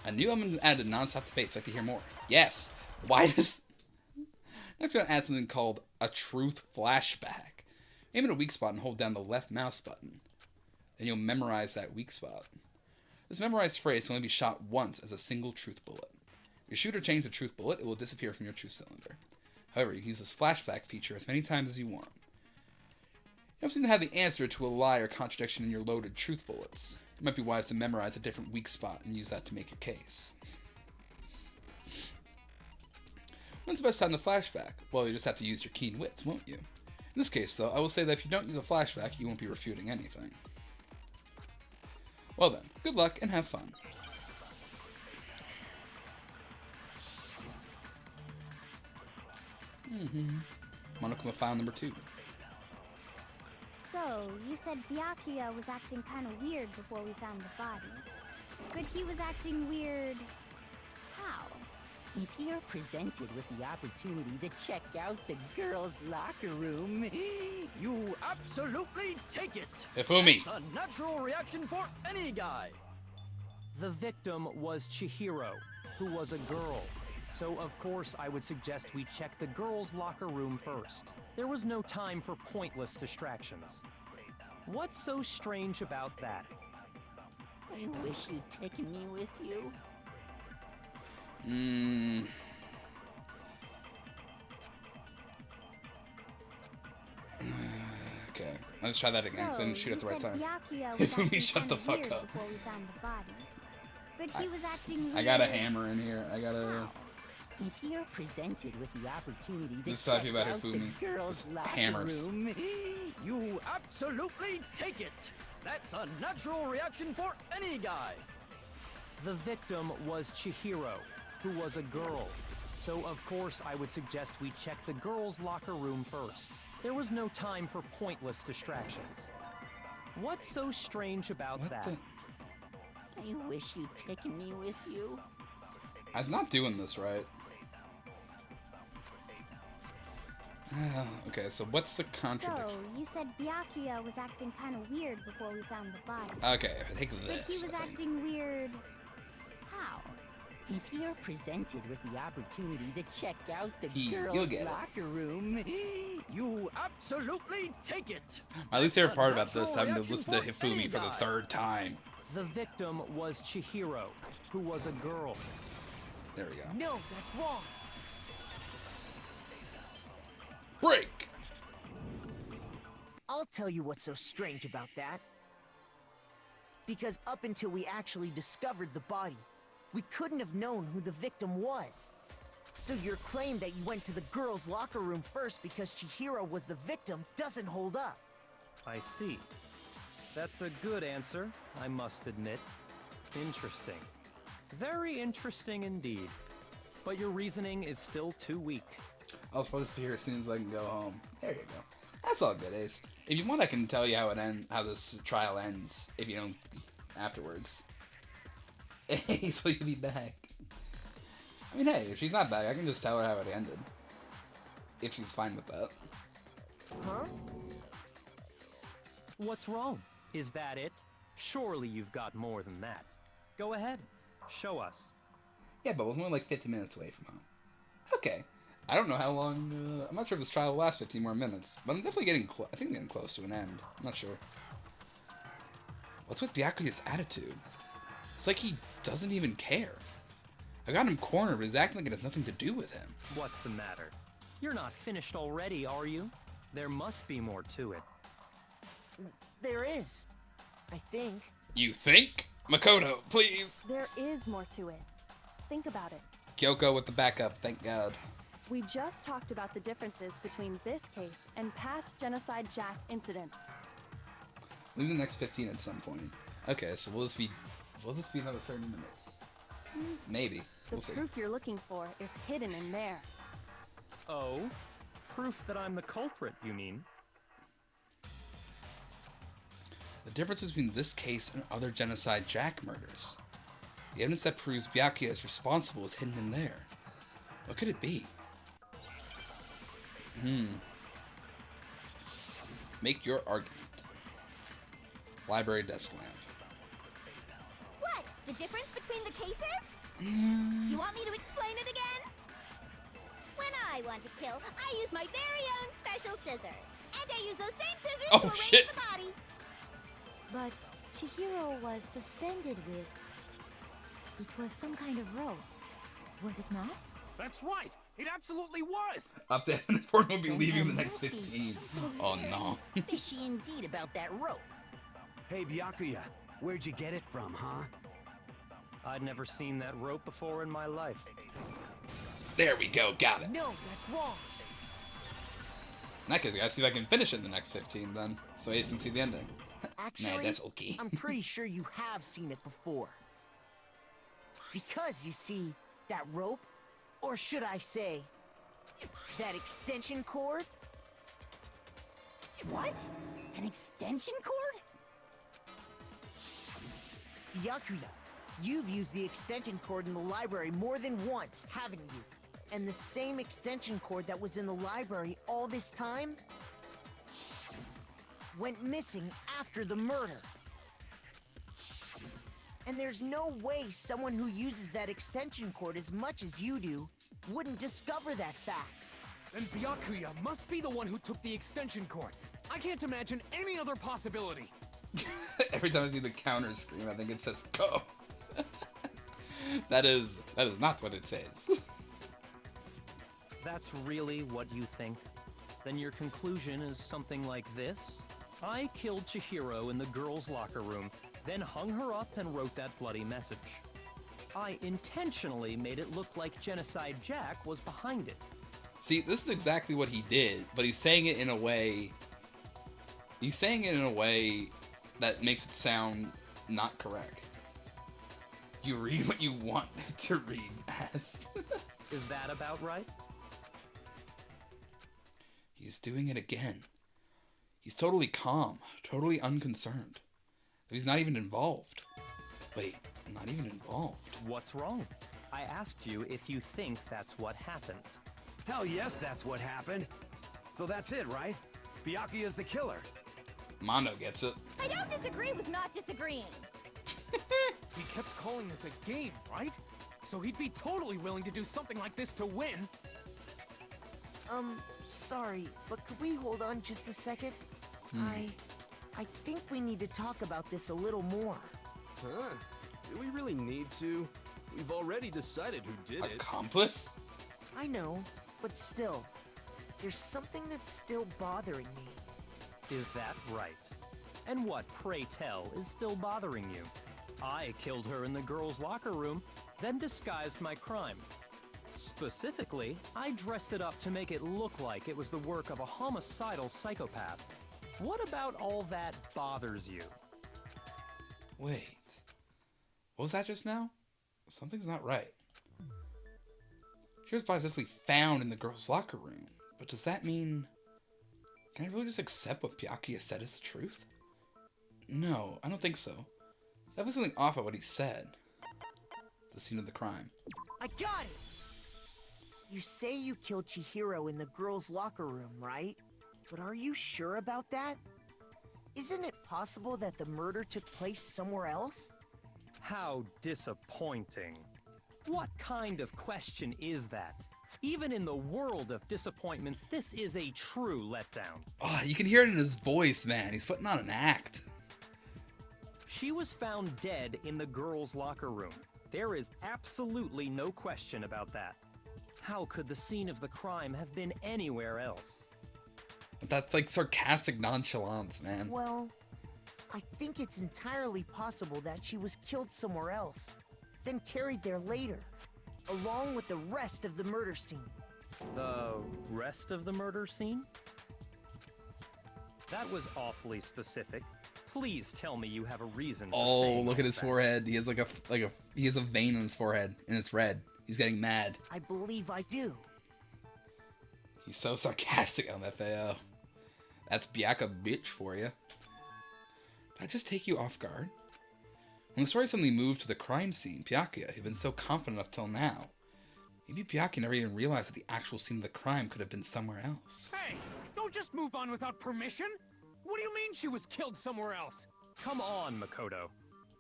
Speaker 1: A new element added non-stop debate, so I'd like to hear more. Yes! Why does... Next, we're going to add something called a truth flashback. Aim at a weak spot and hold down the left mouse button. Then you'll memorize that weak spot. This memorized phrase can only be shot once as a single truth bullet. If you shoot or change the truth bullet, it will disappear from your truth cylinder. However, you can use this flashback feature as many times as you want. You don't seem to have the answer to a lie or contradiction in your loaded truth bullets. It might be wise to memorize a different weak spot and use that to make your case. When's the best time to flashback? Well, you just have to use your keen wits, won't you? In this case, though, I will say that if you don't use a flashback, you won't be refuting anything. Well then, good luck and have fun. Monokuma file number 2.
Speaker 8: So, you said Byakuya was acting kind of weird before we found the body. But he was acting weird... how?
Speaker 2: If you're presented with the opportunity to check out the girls' locker room,
Speaker 13: you absolutely take it!
Speaker 1: Ifumi!
Speaker 13: It's a natural reaction for any guy!
Speaker 9: The victim was Chihiro, who was a girl. So, of course, I would suggest we check the girls' locker room first. There was no time for pointless distractions. What's so strange about that?
Speaker 2: I wish you'd taken me with you.
Speaker 1: Okay, let's try that again, because I didn't shoot at the right time.
Speaker 8: Ifumi,
Speaker 1: shut the fuck up.
Speaker 8: Before we found the body. But he was acting weird.
Speaker 1: I got a hammer in here. I gotta...
Speaker 2: If you're presented with the opportunity to
Speaker 1: This
Speaker 2: check
Speaker 1: about
Speaker 2: out the
Speaker 1: Ifumi.
Speaker 2: girls' locker
Speaker 1: Hammers.
Speaker 2: room,
Speaker 13: you absolutely take it! That's a natural reaction for any guy!
Speaker 9: The victim was Chihiro, who was a girl. So, of course, I would suggest we check the girls' locker room first. There was no time for pointless distractions. What's so strange about that?
Speaker 2: I wish you'd taken me with you.
Speaker 1: I'm not doing this right. Okay, so what's the contradiction?
Speaker 8: So, you said Byakuya was acting kind of weird before we found the body.
Speaker 1: Okay, I think this.
Speaker 8: But he was acting weird... how?
Speaker 2: If you're presented with the opportunity to check out the
Speaker 1: You'll
Speaker 2: girls'
Speaker 1: get it.
Speaker 2: locker room,
Speaker 13: you absolutely take it!
Speaker 1: My least favorite part about this, having to listen to Hifumi for the 3rd time.
Speaker 9: The victim was Chihiro, who was a girl.
Speaker 1: There we go.
Speaker 6: No, that's wrong.
Speaker 1: Break!
Speaker 6: I'll tell you what's so strange about that. Because up until we actually discovered the body, we couldn't have known who the victim was. So your claim that you went to the girls' locker room first because Chihiro was the victim doesn't hold up.
Speaker 9: I see. That's a good answer, I must admit. Interesting. Very interesting indeed. But your reasoning is still too weak.
Speaker 1: I was supposed to be here as soon as I can go home. There you go. That's all good, Ace. If you want, I can tell you how this trial ends. If you don't, afterwards. Ace, will you be back? I mean, hey, if she's not back, I can just tell her how it ended. if she's fine with that.
Speaker 6: Huh?
Speaker 9: What's wrong? Is that it? Surely you've got more than that. Go ahead. Show us.
Speaker 1: Yeah, but it was only like 15 minutes away from home. Okay. I don't know how long... I'm not sure if this trial will last 15 more minutes. But I'm definitely getting I think I'm getting close to an end. I'm not sure. What's with Byakuya's attitude? It's like he doesn't even care. I got him cornered, but he's acting like it has nothing to do with him.
Speaker 9: What's the matter? You're not finished already, are you? There must be more to it.
Speaker 6: There is. I think.
Speaker 1: You think? Makoto, please!
Speaker 7: There is more to it. Think about it.
Speaker 1: Kyoko with the backup, thank God.
Speaker 7: We just talked about the differences between this case and past Genocide Jack incidents.
Speaker 1: Leave the next 15 at some point. Okay, so will this be another 30 minutes? Maybe.
Speaker 7: The
Speaker 1: We'll see.
Speaker 7: proof you're looking for is hidden in there.
Speaker 9: Oh? Proof that I'm the culprit, you mean?
Speaker 1: The difference between this case and other Genocide Jack murders. The evidence that proves Byakuya is responsible is hidden in there. What could it be? Make your argument. Library desk lamp.
Speaker 8: What? The difference between the cases? You want me to explain it again? When I want to kill, I use my very own special scissors. And I use those same scissors to erase the body.
Speaker 12: But Chihiro was suspended with... It was some kind of rope. Was it not?
Speaker 4: That's right! It absolutely was!
Speaker 1: Update and Ford will be leaving the next 15. Oh no.
Speaker 2: Fishy indeed about that rope.
Speaker 10: Hey, Byakuya, where'd you get it from, huh?
Speaker 9: I'd never seen that rope before in my life.
Speaker 1: There we go, got it.
Speaker 6: No, that's wrong.
Speaker 1: In that case, I gotta see if I can finish it in the next 15 then, so Ace can see the ending.
Speaker 6: Actually,
Speaker 1: Nah, that's okay.
Speaker 6: I'm pretty sure you have seen it before. Because, you see, that rope, or should I say, that extension cord?
Speaker 2: What? An extension cord?
Speaker 6: Byakuya, you've used the extension cord in the library more than once, haven't you? And the same extension cord that was in the library all this time went missing after the murder. And there's no way someone who uses that extension cord as much as you do wouldn't discover that fact.
Speaker 4: Then Byakuya must be the one who took the extension cord. I can't imagine any other possibility.
Speaker 1: Every time I see the counter screen, I think it says go. That is not what it says.
Speaker 9: That's really what you think? Then your conclusion is something like this? I killed Chihiro in the girls' locker room, then hung her up and wrote that bloody message. I intentionally made it look like Genocide Jack was behind it.
Speaker 1: See, this is exactly what he did, but he's saying it in a way... He's saying it in a way that makes it sound not correct. You read what you want to read as.
Speaker 9: Is that about right?
Speaker 1: He's doing it again. He's totally calm, totally unconcerned. He's not even involved. Wait, not even involved.
Speaker 9: What's wrong? I asked you if you think that's what happened.
Speaker 10: Hell yes, that's what happened. So that's it, right? Byakuya's the killer.
Speaker 1: Mondo gets it.
Speaker 8: I don't disagree with not disagreeing.
Speaker 4: He kept calling this a game, right? So he'd be totally willing to do something like this to win.
Speaker 6: Sorry, but could we hold on just a second? I think we need to talk about this a little more.
Speaker 5: Huh? Do we really need to? We've already decided who did it.
Speaker 1: Accomplice?
Speaker 6: I know, but still, there's something that's still bothering me.
Speaker 9: Is that right? And what, pray tell, is still bothering you? I killed her in the girls' locker room, then disguised my crime. Specifically, I dressed it up to make it look like it was the work of a homicidal psychopath. What about all that bothers you?
Speaker 1: Wait. What was that just now? Something's not right. Here's positively found in the girls' locker room. But does that mean... Can I really just accept what Byakuya said is the truth? No, I don't think so. There's definitely something off about what he said. The scene of the crime.
Speaker 6: I got it! You say you killed Chihiro in the girls' locker room, right? But are you sure about that? Isn't it possible that the murder took place somewhere else?
Speaker 9: How disappointing. What kind of question is that? Even in the world of disappointments, this is a true letdown.
Speaker 1: Oh, you can hear it in his voice, man. He's putting on an act.
Speaker 9: She was found dead in the girls' locker room. There is absolutely no question about that. How could the scene of the crime have been anywhere else?
Speaker 1: That's like sarcastic nonchalance, man.
Speaker 6: Well, I think it's entirely possible that she was killed somewhere else, then carried there later, along with the rest of the murder scene.
Speaker 9: The rest of the murder scene? That was awfully specific. Please tell me you have a reason for saying
Speaker 1: Look at his
Speaker 9: that.
Speaker 1: forehead. He has he has a vein in his forehead, and it's red. He's getting mad.
Speaker 6: I believe I do.
Speaker 1: He's so sarcastic on FAO. That's Biaka bitch for you. Did I just take you off guard? When the story suddenly moved to the crime scene, Byakuya had been so confident up till now. Maybe Byakuya never even realized that the actual scene of the crime could have been somewhere else.
Speaker 4: Hey, don't just move on without permission. What do you mean she was killed somewhere else?
Speaker 9: Come on, Makoto.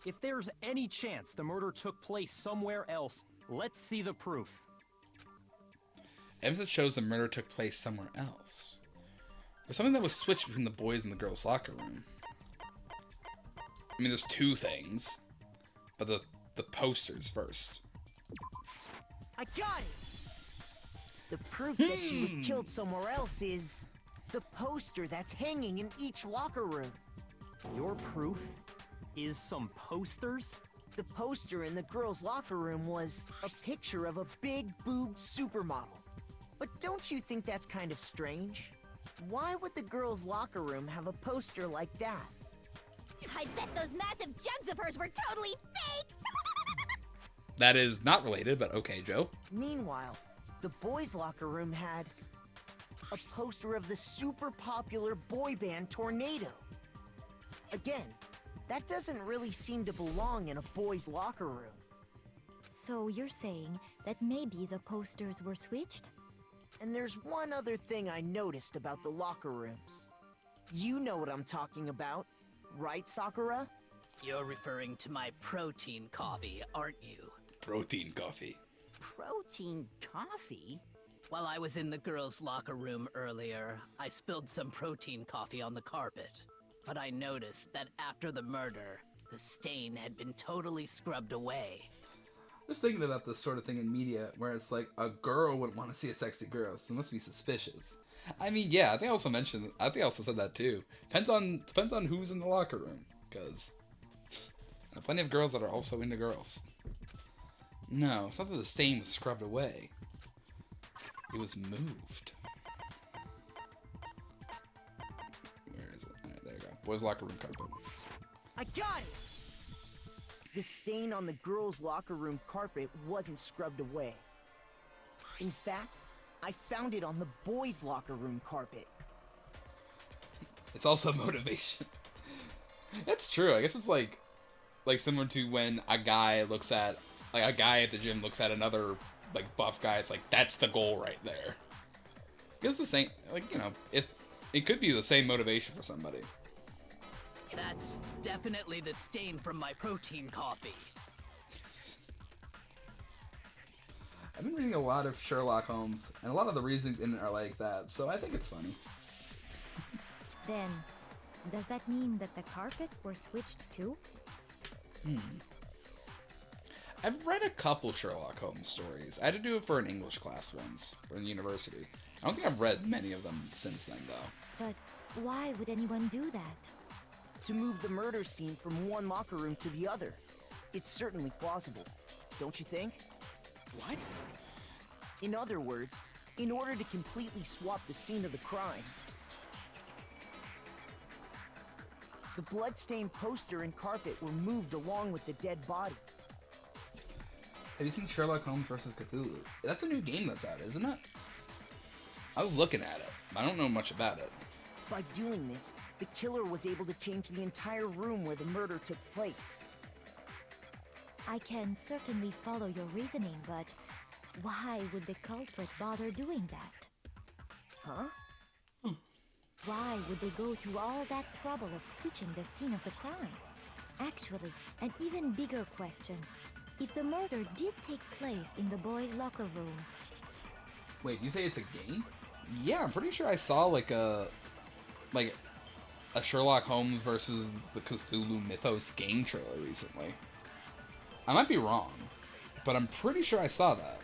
Speaker 9: If there's any chance the murder took place somewhere else, let's see the proof.
Speaker 1: Evidence that shows the murder took place somewhere else. There's something that was switched between the boys and the girls' locker room. I mean, there's two things, but the posters first.
Speaker 6: I got it! The proof that she was killed somewhere else is the poster that's hanging in each locker room.
Speaker 9: Your proof is some posters?
Speaker 6: The poster in the girls' locker room was a picture of a big boobed supermodel. But don't you think that's kind of strange? Why would the girls' locker room have a poster like that?
Speaker 8: I bet those massive jugs of hers were totally fake!
Speaker 1: That is not related, but okay, Joe.
Speaker 6: Meanwhile, the boys' locker room had a poster of the super popular boy band Tornado. Again, that doesn't really seem to belong in a boys' locker room.
Speaker 12: So you're saying that maybe the posters were switched?
Speaker 6: And there's one other thing I noticed about the locker rooms. You know what I'm talking about, right, Sakura?
Speaker 3: You're referring to my protein coffee, aren't you?
Speaker 1: Protein coffee.
Speaker 2: Protein coffee?
Speaker 3: While I was in the girls' locker room earlier, I spilled some protein coffee on the carpet. But I noticed that after the murder, the stain had been totally scrubbed away.
Speaker 1: Just thinking about this sort of thing in media, where it's like a girl wouldn't want to see a sexy girl, so it must be suspicious. I mean, yeah, I think I also said that too. Depends on who's in the locker room, because there are plenty of girls that are also into girls. No, it's not that the stain was scrubbed away. It was moved. Where is it? Alright, there you go. Boys' locker room carpet.
Speaker 6: I got it! The stain on the girls' locker room carpet wasn't scrubbed away. In fact, I found it on the boys' locker room carpet.
Speaker 1: It's also motivation. That's true. I guess it's like similar to when a guy at the gym looks at another like buff guy. It's like, that's the goal right there. It's the same. Like, you know, it could be the same motivation for somebody.
Speaker 3: That's definitely the stain from my protein coffee.
Speaker 1: I've been reading a lot of Sherlock Holmes, and a lot of the reasons in it are like that, so I think it's funny.
Speaker 12: Then, does that mean that the carpets were switched too?
Speaker 1: I've read a couple Sherlock Holmes stories. I had to do it for an English class once, in university. I don't think I've read many of them since then, though.
Speaker 12: But why would anyone do that?
Speaker 6: To move the murder scene from one locker room to the other. It's certainly plausible, don't you think?
Speaker 4: What?
Speaker 6: In other words, in order to completely swap the scene of the crime, the bloodstained poster and carpet were moved along with the dead body.
Speaker 1: Have you seen Sherlock Holmes vs. Cthulhu? That's a new game that's out, isn't it? I was looking at it, but I don't know much about it.
Speaker 6: By doing this, the killer was able to change the entire room where the murder took place.
Speaker 12: I can certainly follow your reasoning, but Why would the culprit bother doing that?
Speaker 6: Huh?
Speaker 12: Why would they go to all that trouble of switching the scene of the crime? Actually, an even bigger question. If the murder did take place in the boys' locker room...
Speaker 1: Wait, you say it's a game? Yeah, I'm pretty sure I saw like a Sherlock Holmes versus the Cthulhu Mythos game trailer recently. I might be wrong, but I'm pretty sure I saw that.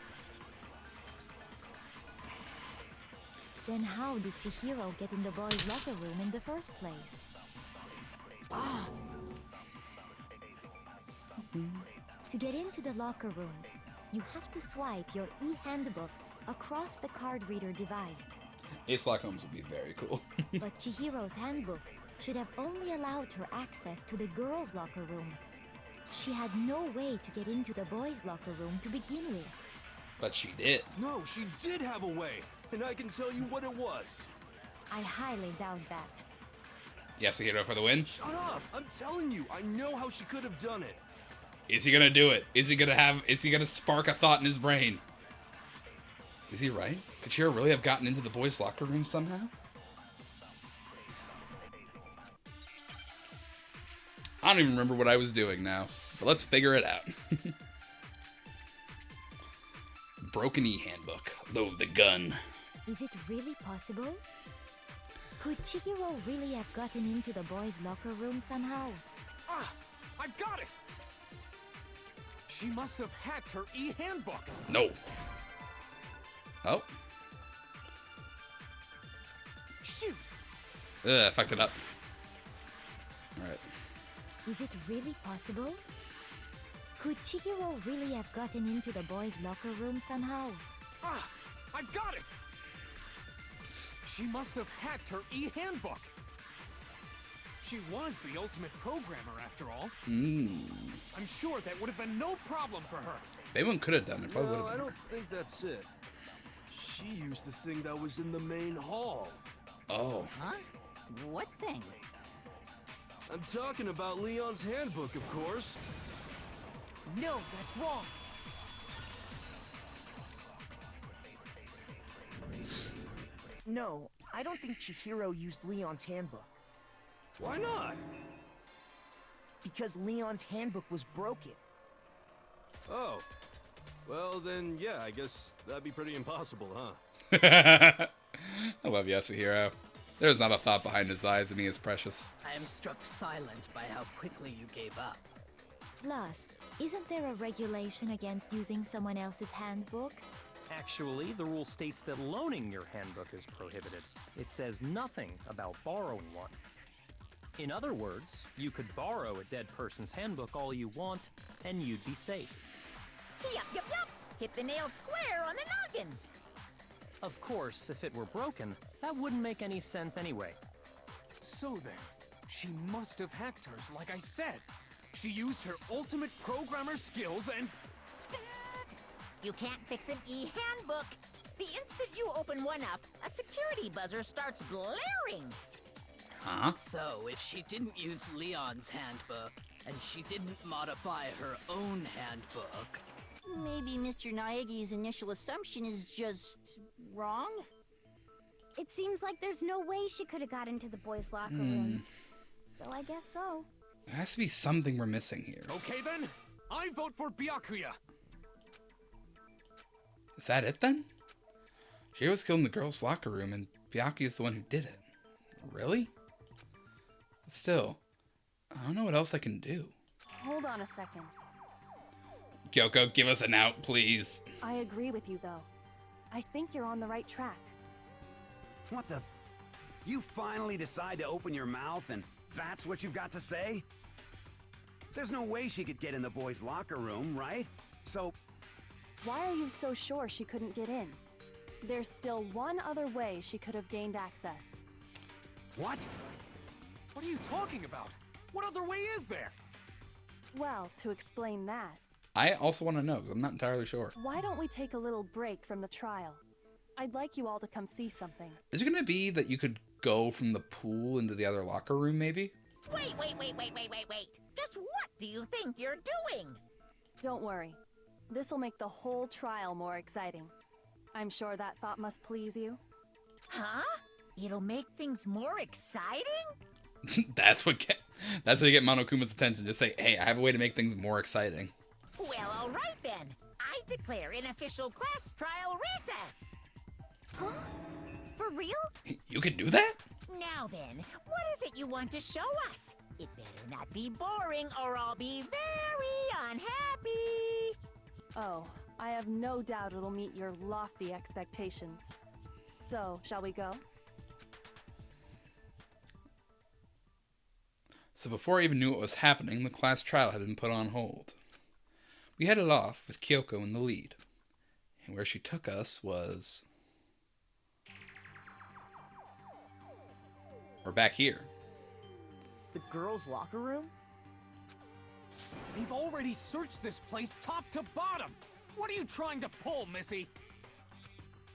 Speaker 12: Then how did Chihiro get in the boys' locker room in the first place? To get into the locker rooms, you have to swipe your e-handbook across the card reader device.
Speaker 1: Sherlock Holmes would be very cool.
Speaker 12: But Chihiro's handbook should have only allowed her access to the girls' locker room. She had no way to get into the boys' locker room to begin with.
Speaker 1: But she did.
Speaker 5: No, she did have a way, and I can tell you what it was.
Speaker 12: I highly doubt that.
Speaker 1: Yasuhiro for the win.
Speaker 5: Shut up! I'm telling you, I know how she could have done it.
Speaker 1: Is he gonna do it? Is he gonna spark a thought in his brain? Is he right? Could Chihiro really have gotten into the boys' locker room somehow? I don't even remember what I was doing now, but let's figure it out. Broken e-handbook. Load the gun.
Speaker 12: Is it really possible? Could Chihiro really have gotten into the boys' locker room somehow?
Speaker 4: Ah! I got it! She must have hacked her e-handbook!
Speaker 1: No. Oh.
Speaker 4: Shoot!
Speaker 1: I fucked it up. Alright.
Speaker 12: Is it really possible? Could Chihiro really have gotten into the boys' locker room somehow?
Speaker 4: Ah! I got it! She must have hacked her e-handbook! She was the ultimate programmer, after all. I'm sure that would have been no problem for her.
Speaker 1: Bayman could have done it. Probably would
Speaker 5: No,
Speaker 1: have
Speaker 5: I
Speaker 1: been.
Speaker 5: don't think that's it. She used the thing that was in the main hall.
Speaker 1: Oh.
Speaker 2: Huh? What thing?
Speaker 5: I'm talking about Leon's handbook, of course.
Speaker 6: No, that's wrong. No, I don't think Chihiro used Leon's handbook.
Speaker 5: Why not?
Speaker 6: Because Leon's handbook was broken.
Speaker 5: Oh. Well, then, yeah, I guess that'd be pretty impossible, huh?
Speaker 1: I love Yasuhiro. There's not a thought behind his eyes, and he is precious.
Speaker 3: I am struck silent by how quickly you gave up.
Speaker 12: Plus, isn't there a regulation against using someone else's handbook?
Speaker 9: Actually, the rule states that loaning your handbook is prohibited. It says nothing about borrowing one. In other words, you could borrow a dead person's handbook all you want, and you'd be safe.
Speaker 2: Yup, yup, yup! Hit the nail square on the noggin!
Speaker 9: Of course, if it were broken, that wouldn't make any sense anyway.
Speaker 4: So then, she must have hacked hers, like I said. She used her ultimate programmer skills and...
Speaker 2: Psst! You can't fix an e-handbook! The instant you open one up, a security buzzer starts glaring!
Speaker 1: Huh?
Speaker 3: So, if she didn't use Leon's handbook, and she didn't modify her own handbook...
Speaker 2: Maybe Mr. Naegi's initial assumption is just... wrong?
Speaker 8: It seems like there's no way she could have got into the boys' locker room. So I guess so.
Speaker 1: There has to be something we're missing here.
Speaker 4: Okay then, I vote for Byakuya.
Speaker 1: Is that it then? She was killed in the girls' locker room, and Byakuya is the one who did it. Really? But still, I don't know what else I can do.
Speaker 7: Hold on a second.
Speaker 1: Kyoko, give us an out, please.
Speaker 7: I agree with you, though. I think you're on the right track.
Speaker 10: What the? You finally decide to open your mouth and that's what you've got to say? There's no way she could get in the boys' locker room, right? So...
Speaker 7: Why are you so sure she couldn't get in? There's still one other way she could have gained access.
Speaker 10: What?
Speaker 4: What are you talking about? What other way is there?
Speaker 7: Well, to explain that,
Speaker 1: I also want to know, because I'm not entirely sure.
Speaker 7: why don't we take a little break from the trial? I'd like you all to come see something.
Speaker 1: Is it going to be that you could go from the pool into the other locker room, maybe?
Speaker 2: Wait! Just what do you think you're doing?
Speaker 7: Don't worry. This'll make the whole trial more exciting. I'm sure that thought must please you.
Speaker 2: Huh? It'll make things more exciting?
Speaker 1: That's what you get Monokuma's attention. Just say, hey, I have a way to make things more exciting.
Speaker 2: Well, all right then. I declare an official class trial recess.
Speaker 8: Huh? For real?
Speaker 1: You can do that?
Speaker 2: Now then, what is it you want to show us? It better not be boring or I'll be very unhappy.
Speaker 7: Oh, I have no doubt it'll meet your lofty expectations. So, shall we go?
Speaker 1: So before I even knew what was happening, the class trial had been put on hold. We headed off with Kyoko in the lead. And where she took us was... we're back here.
Speaker 6: The girls' locker room?
Speaker 4: We've already searched this place top to bottom. What are you trying to pull, Missy?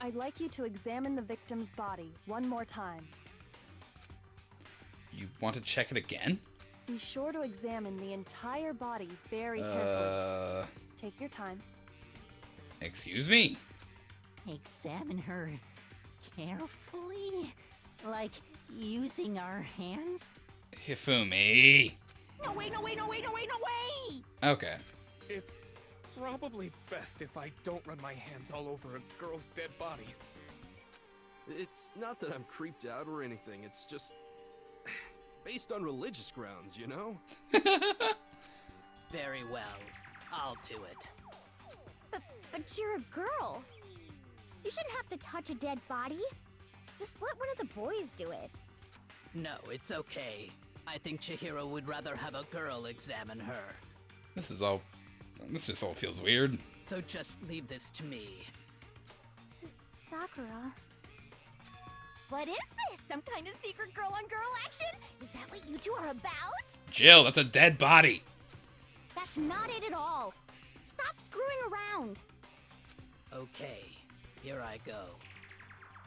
Speaker 7: I'd like you to examine the victim's body one more time.
Speaker 1: You want to check it again?
Speaker 7: Be sure to examine the entire body very carefully. Take your time.
Speaker 1: Excuse me?
Speaker 2: Examine her carefully? Like using our hands?
Speaker 1: Hifumi.
Speaker 2: No way, no way, no way, no way, no way!
Speaker 1: Okay.
Speaker 4: It's probably best if I don't run my hands all over a girl's dead body.
Speaker 5: It's not that I'm creeped out or anything, it's just... based on religious grounds, you know?
Speaker 3: Very well. I'll do it.
Speaker 8: But you're a girl. You shouldn't have to touch a dead body. Just let one of the boys do it.
Speaker 3: No, it's okay. I think Chihiro would rather have a girl examine her.
Speaker 1: This just all feels weird.
Speaker 3: So just leave this to me.
Speaker 8: Sakura. What is this? Some kind of secret girl-on-girl action? Is that what you two are about?
Speaker 1: Jill, that's a dead body.
Speaker 8: That's not it at all. Stop screwing around.
Speaker 3: Okay, here I go.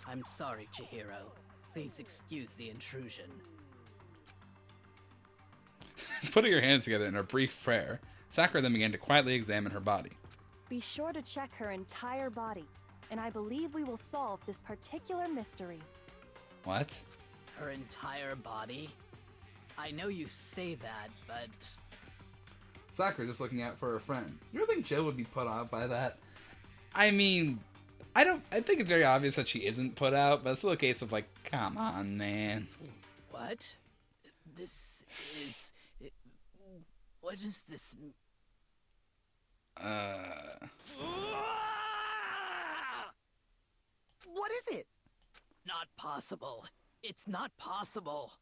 Speaker 3: I'm sorry, Chihiro. Please excuse the intrusion.
Speaker 1: Putting her hands together in a brief prayer, Sakura then began to quietly examine her body.
Speaker 7: Be sure to check her entire body, and I believe we will solve this particular mystery.
Speaker 1: What?
Speaker 3: Her entire body? I know you say that, but...
Speaker 1: Sakura just looking out for her friend. You don't think Jill would be put off by that? I mean, I think it's very obvious that she isn't put out, but it's still a case of like, come on, man.
Speaker 3: What? This is... What is this?
Speaker 6: What is it?
Speaker 3: Not possible. It's not possible.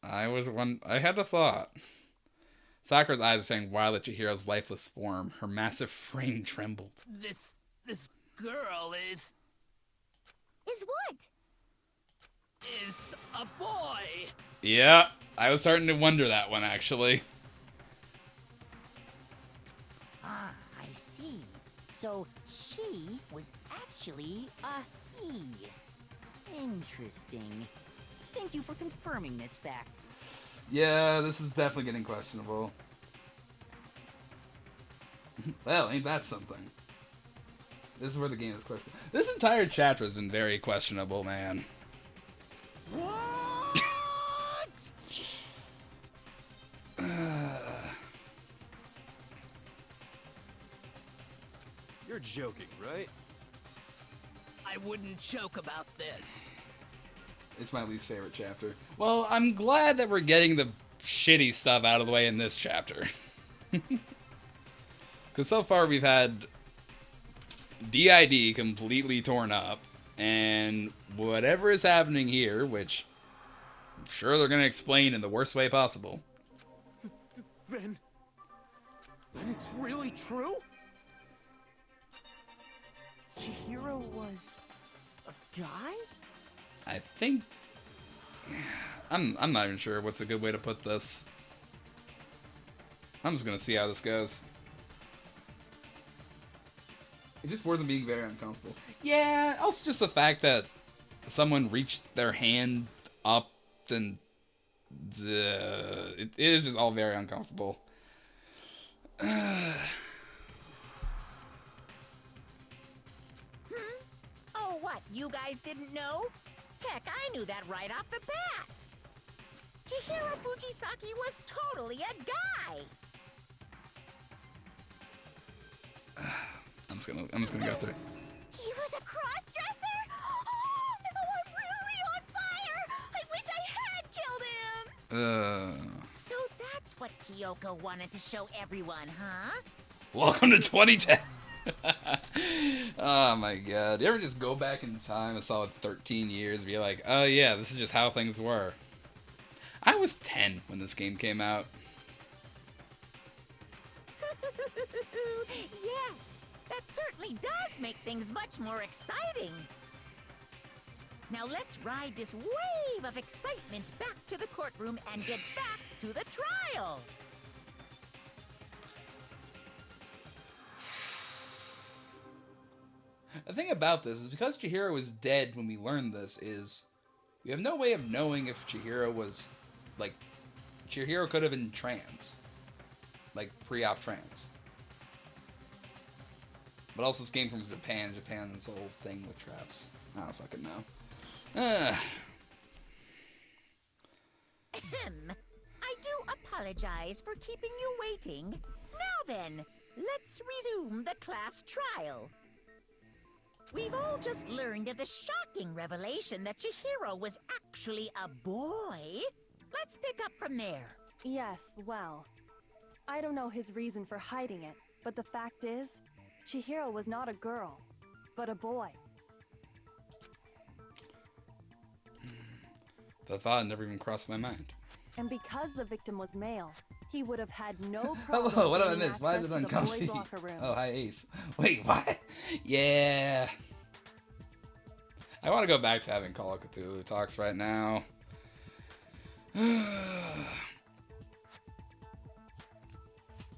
Speaker 1: I had a thought. Sakura's eyes were saying wild at Chihiro's lifeless form. Her massive frame trembled.
Speaker 3: This girl is
Speaker 8: what?
Speaker 3: Is a boy.
Speaker 1: Yeah, I was starting to wonder that one, actually.
Speaker 2: Ah, I see. So she was actually a he. Interesting. Thank you for confirming this fact.
Speaker 1: Yeah, this is definitely getting questionable. Well, ain't that something? This is where the game is questionable. This entire chapter has been very questionable, man.
Speaker 6: What?
Speaker 5: You're joking, right?
Speaker 3: I wouldn't joke about this.
Speaker 1: It's my least favorite chapter. Well, I'm glad that we're getting the shitty stuff out of the way in this chapter. Because so far we've had DID completely torn up, and whatever is happening here, which I'm sure they're going to explain in the worst way possible.
Speaker 4: Then it's really true?
Speaker 6: Chihiro was a guy?
Speaker 1: I think... I'm not even sure what's a good way to put this. I'm just going to see how this goes. It just wasn't being very uncomfortable. Yeah, also just the fact that someone reached their hand up and... it is just all very uncomfortable.
Speaker 2: What, you guys didn't know? Heck, I knew that right off the bat. Chihiro Fujisaki was totally a guy.
Speaker 1: I'm just gonna go through.
Speaker 8: He was a cross-dresser? Oh, I'm really on fire! I wish I had killed him!
Speaker 2: So that's what Kyoko wanted to show everyone, huh?
Speaker 1: Welcome to 2010. Oh my god. You ever just go back in time a solid 13 years and be like, oh yeah, this is just how things were. I was 10 when this game came out.
Speaker 2: Yes, that certainly does make things much more exciting. Now let's ride this wave of excitement back to the courtroom and get back to the trial.
Speaker 1: The thing about this is because Chihiro was dead when we learned this is we have no way of knowing if Chihiro was, like, Chihiro could have been trans. Like, pre-op trans. But also this game comes from Japan. Japan's whole thing with traps. I don't fucking know.
Speaker 2: I do apologize for keeping you waiting. Now then, let's resume the class trial. We've all just learned of the shocking revelation that Chihiro was actually a boy. Let's pick up from there.
Speaker 7: Yes, well, I don't know his reason for hiding it, but the fact is, Chihiro was not a girl, but a boy.
Speaker 1: The thought never even crossed my mind.
Speaker 7: And because the victim was male, he would have had no problem.
Speaker 1: Oh, what did I
Speaker 7: gaining
Speaker 1: miss? Why is it
Speaker 7: access to the boys'
Speaker 1: uncomfy?
Speaker 7: locker room.
Speaker 1: Oh, hi, Ace. Wait, what? Yeah. I want to go back to having Call of Cthulhu talks right now.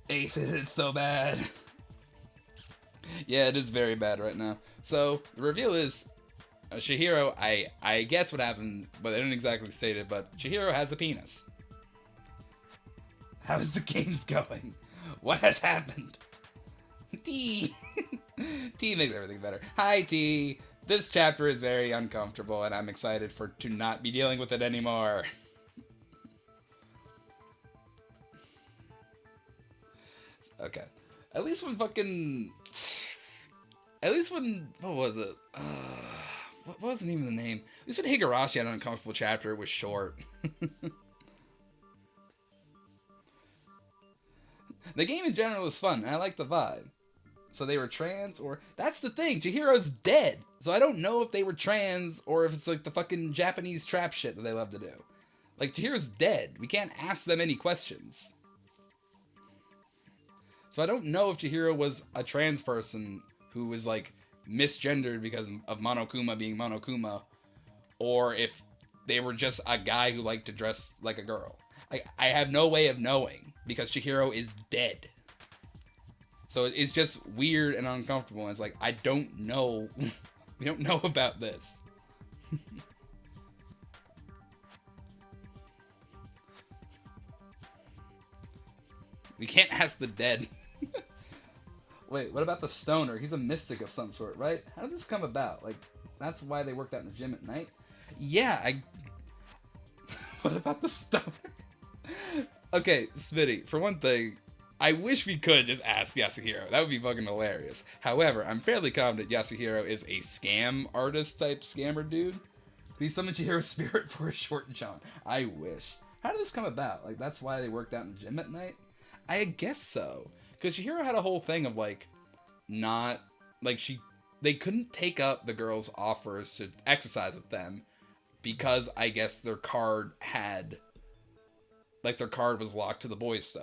Speaker 1: Ace, it's so bad. Yeah, it is very bad right now. So, the reveal is, Chihiro, I guess what happened, but they didn't exactly state it, but Chihiro has a penis. How's the games going? What has happened? T. T makes everything better. Hi, T. This chapter is very uncomfortable, and I'm excited to not be dealing with it anymore. Okay. At least when what was it? What wasn't even the name? At least when Higurashi had an uncomfortable chapter, it was short. The game in general was fun, and I liked the vibe. So they were trans, or... That's the thing, Chihiro's dead! So I don't know if they were trans, or if it's like the fucking Japanese trap shit that they love to do. Like, Chihiro's dead. We can't ask them any questions. So I don't know if Chihiro was a trans person who was, like, misgendered because of Monokuma being Monokuma, or if they were just a guy who liked to dress like a girl. I have no way of knowing, because Chihiro is dead. So it's just weird and uncomfortable, and it's like, I don't know. We don't know about this. We can't ask the dead. Wait, what about the stoner? He's a mystic of some sort, right? How did this come about? Like, that's why they worked out in the gym at night? Yeah, What about the stoner? Okay, Smitty, for one thing, I wish we could just ask Yasuhiro. That would be fucking hilarious. However, I'm fairly confident Yasuhiro is a scam artist type scammer dude. Please summon Chihiro's spirit for a short jaunt. I wish. How did this come about? Like, that's why they worked out in the gym at night? I guess so. Because Chihiro had a whole thing of, like, not... Like, they couldn't take up the girls' offers to exercise with them because, I guess, their card had... Like, their card was locked to the boys'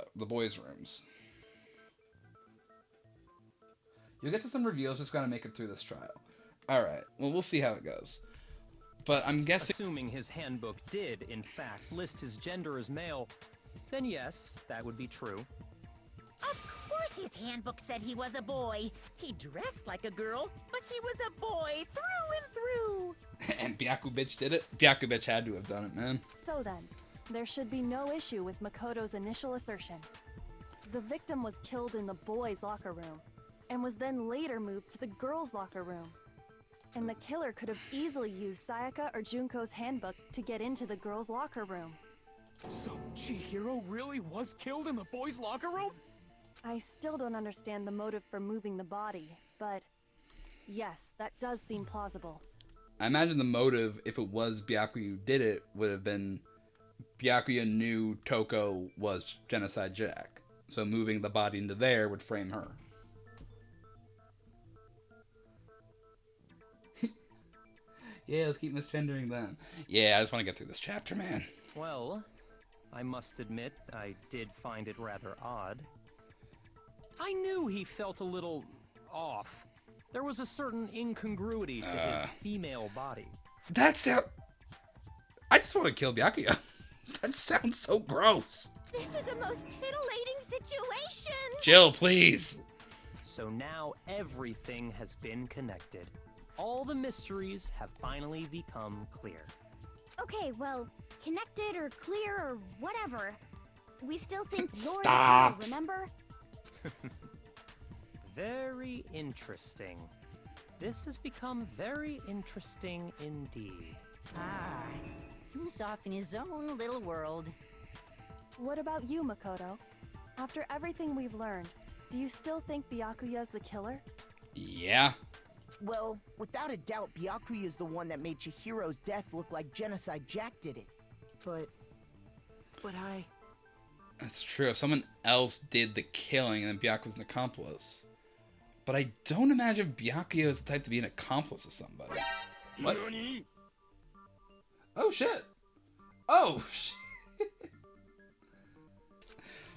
Speaker 1: rooms. You'll get to some reveals, just gotta make it through this trial. Alright, well, we'll see how it goes. But I'm guessing...
Speaker 9: Assuming his handbook did, in fact, list his gender as male, then yes, that would be true.
Speaker 2: Of course his handbook said he was a boy. He dressed like a girl, but he was a boy through and through.
Speaker 1: And Byaku Bitch did it? Byaku Bitch had to have done it, man.
Speaker 7: So then, there should be no issue with Makoto's initial assertion. The victim was killed in the boys' locker room, and was then later moved to the girls' locker room. And the killer could have easily used Sayaka or Junko's handbook to get into the girls' locker room.
Speaker 4: So Chihiro really was killed in the boys' locker room?
Speaker 7: I still don't understand the motive for moving the body, but yes, that does seem plausible.
Speaker 1: I imagine the motive, if it was Byakuya who did it, would have been Byakuya knew Toko was Genocide Jack. So moving the body into there would frame her. Yeah, let's keep misgendering them. Yeah, I just want to get through this chapter, man.
Speaker 9: Well, I must admit, I did find it rather odd. I knew he felt a little off. There was a certain incongruity to his female body.
Speaker 1: That's how... I just want to kill Byakuya. That sounds so gross.
Speaker 8: This is the most titillating situation!
Speaker 1: Jill, please.
Speaker 9: So now everything has been connected. All the mysteries have finally become clear.
Speaker 12: Okay, well, connected or clear or whatever. We still think you're the
Speaker 1: Stop.
Speaker 12: killer, remember?
Speaker 9: Very interesting. This has become very interesting indeed.
Speaker 2: Ah, he's off in his own little world.
Speaker 7: What about you, Makoto? After everything we've learned, do you still think Byakuya's the killer?
Speaker 1: Yeah.
Speaker 6: Well, without a doubt, Byakuya is the one that made Chihiro's death look like Genocide Jack did it. But I...
Speaker 1: That's true. If someone else did the killing, then Byakuya was an accomplice. But I don't imagine Byakuya is the type to be an accomplice of somebody. What? Oh, shit. Oh, shit.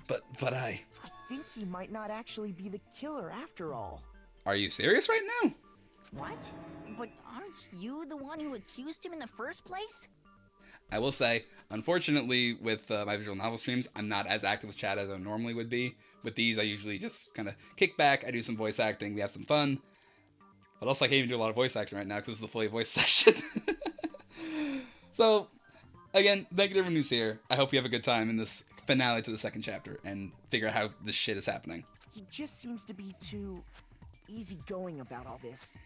Speaker 1: But I
Speaker 6: think he might not actually be the killer after all.
Speaker 1: Are you serious right now?
Speaker 2: What? But aren't you the one who accused him in the first place?
Speaker 1: I will say, unfortunately, with my visual novel streams, I'm not as active with chat as I normally would be. With these, I usually just kind of kick back, I do some voice acting, we have some fun. But also, I can't even do a lot of voice acting right now because this is the fully voice session. So, again, thank you to everyone who's here. I hope you have a good time in this finale to the second chapter and figure out how this shit is happening.
Speaker 6: He just seems to be too easygoing about all this.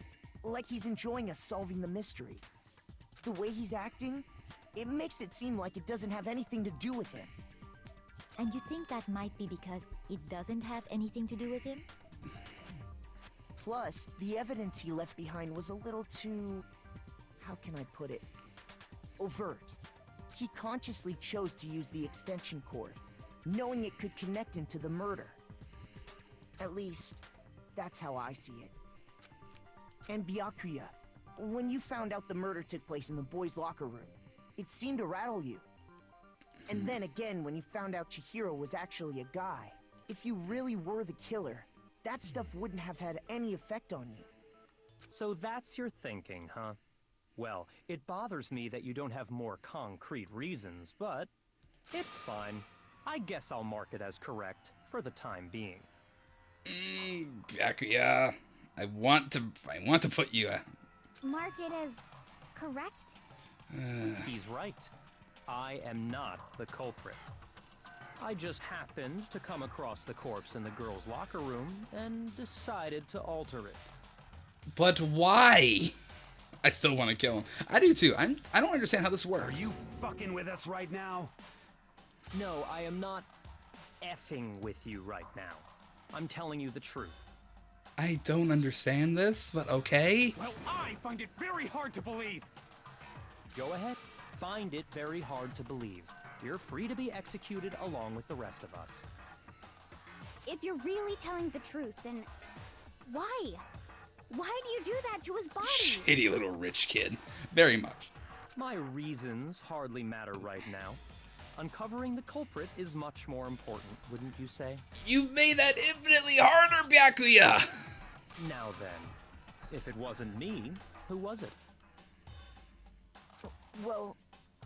Speaker 6: Like he's enjoying us solving the mystery. The way he's acting, it makes it seem like it doesn't have anything to do with him.
Speaker 12: And you think that might be because it doesn't have anything to do with him?
Speaker 6: Plus, the evidence he left behind was a little too... how can I put it? Overt. He consciously chose to use the extension cord, knowing it could connect him to the murder. At least, that's how I see it. And Byakuya, when you found out the murder took place in the boys' locker room, it seemed to rattle you. And then again, when you found out Chihiro was actually a guy, if you really were the killer, that stuff wouldn't have had any effect on you.
Speaker 9: So that's your thinking, huh? Well, it bothers me that you don't have more concrete reasons, but it's fine. I guess I'll mark it as correct for the time being.
Speaker 1: Byakuya, I want to put you.
Speaker 12: Mark it as correct?
Speaker 9: He's right. I am not the culprit. I just happened to come across the corpse in the girls' locker room and decided to alter it.
Speaker 1: But why? I still want to kill him. I do too. I don't understand how this works.
Speaker 10: Are you fucking with us right now?
Speaker 9: No, I am not effing with you right now. I'm telling you the truth.
Speaker 1: I don't understand this, but okay.
Speaker 4: Well, I find it very hard to believe.
Speaker 9: Go ahead. Find it very hard to believe. You're free to be executed along with the rest of us.
Speaker 12: If you're really telling the truth, then why? Why do you do that to his body?
Speaker 1: Shitty little rich kid. Very much.
Speaker 9: My reasons hardly matter right now. Uncovering the culprit is much more important, wouldn't you say?
Speaker 1: You've made that infinitely harder, Byakuya!
Speaker 9: Now then, if it wasn't me, who was it?
Speaker 6: Well,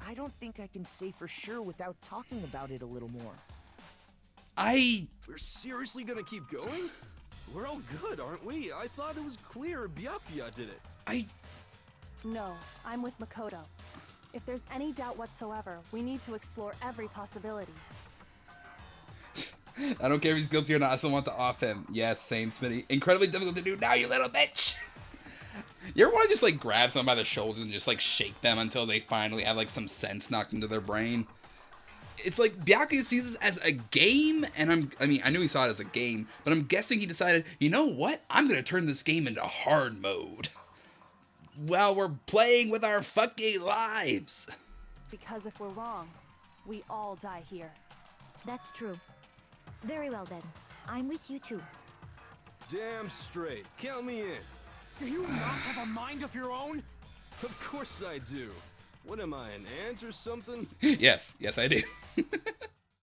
Speaker 6: I don't think I can say for sure without talking about it a little more.
Speaker 5: We're seriously gonna keep going? We're all good, aren't we? I thought it was clear Byakuya did it.
Speaker 7: No, I'm with Makoto. If there's any doubt whatsoever, we need to explore every possibility.
Speaker 1: I don't care if he's guilty or not, I still want to off him. Yes, same, Smitty. Incredibly difficult to do now, you little bitch! You ever want to just like grab someone by the shoulders and just like shake them until they finally have like some sense knocked into their brain? It's like Byakuya sees this as a game, and I mean, I knew he saw it as a game, but I'm guessing he decided, you know what? I'm gonna turn this game into hard mode while we're playing with our fucking lives.
Speaker 7: Because if we're wrong, we all die here.
Speaker 12: That's true. Very well then. I'm with you too.
Speaker 5: Damn straight. Count me in.
Speaker 4: Do you not have a mind of your own?
Speaker 5: Of course I do. What am I, an ant or something?
Speaker 1: Yes, I do.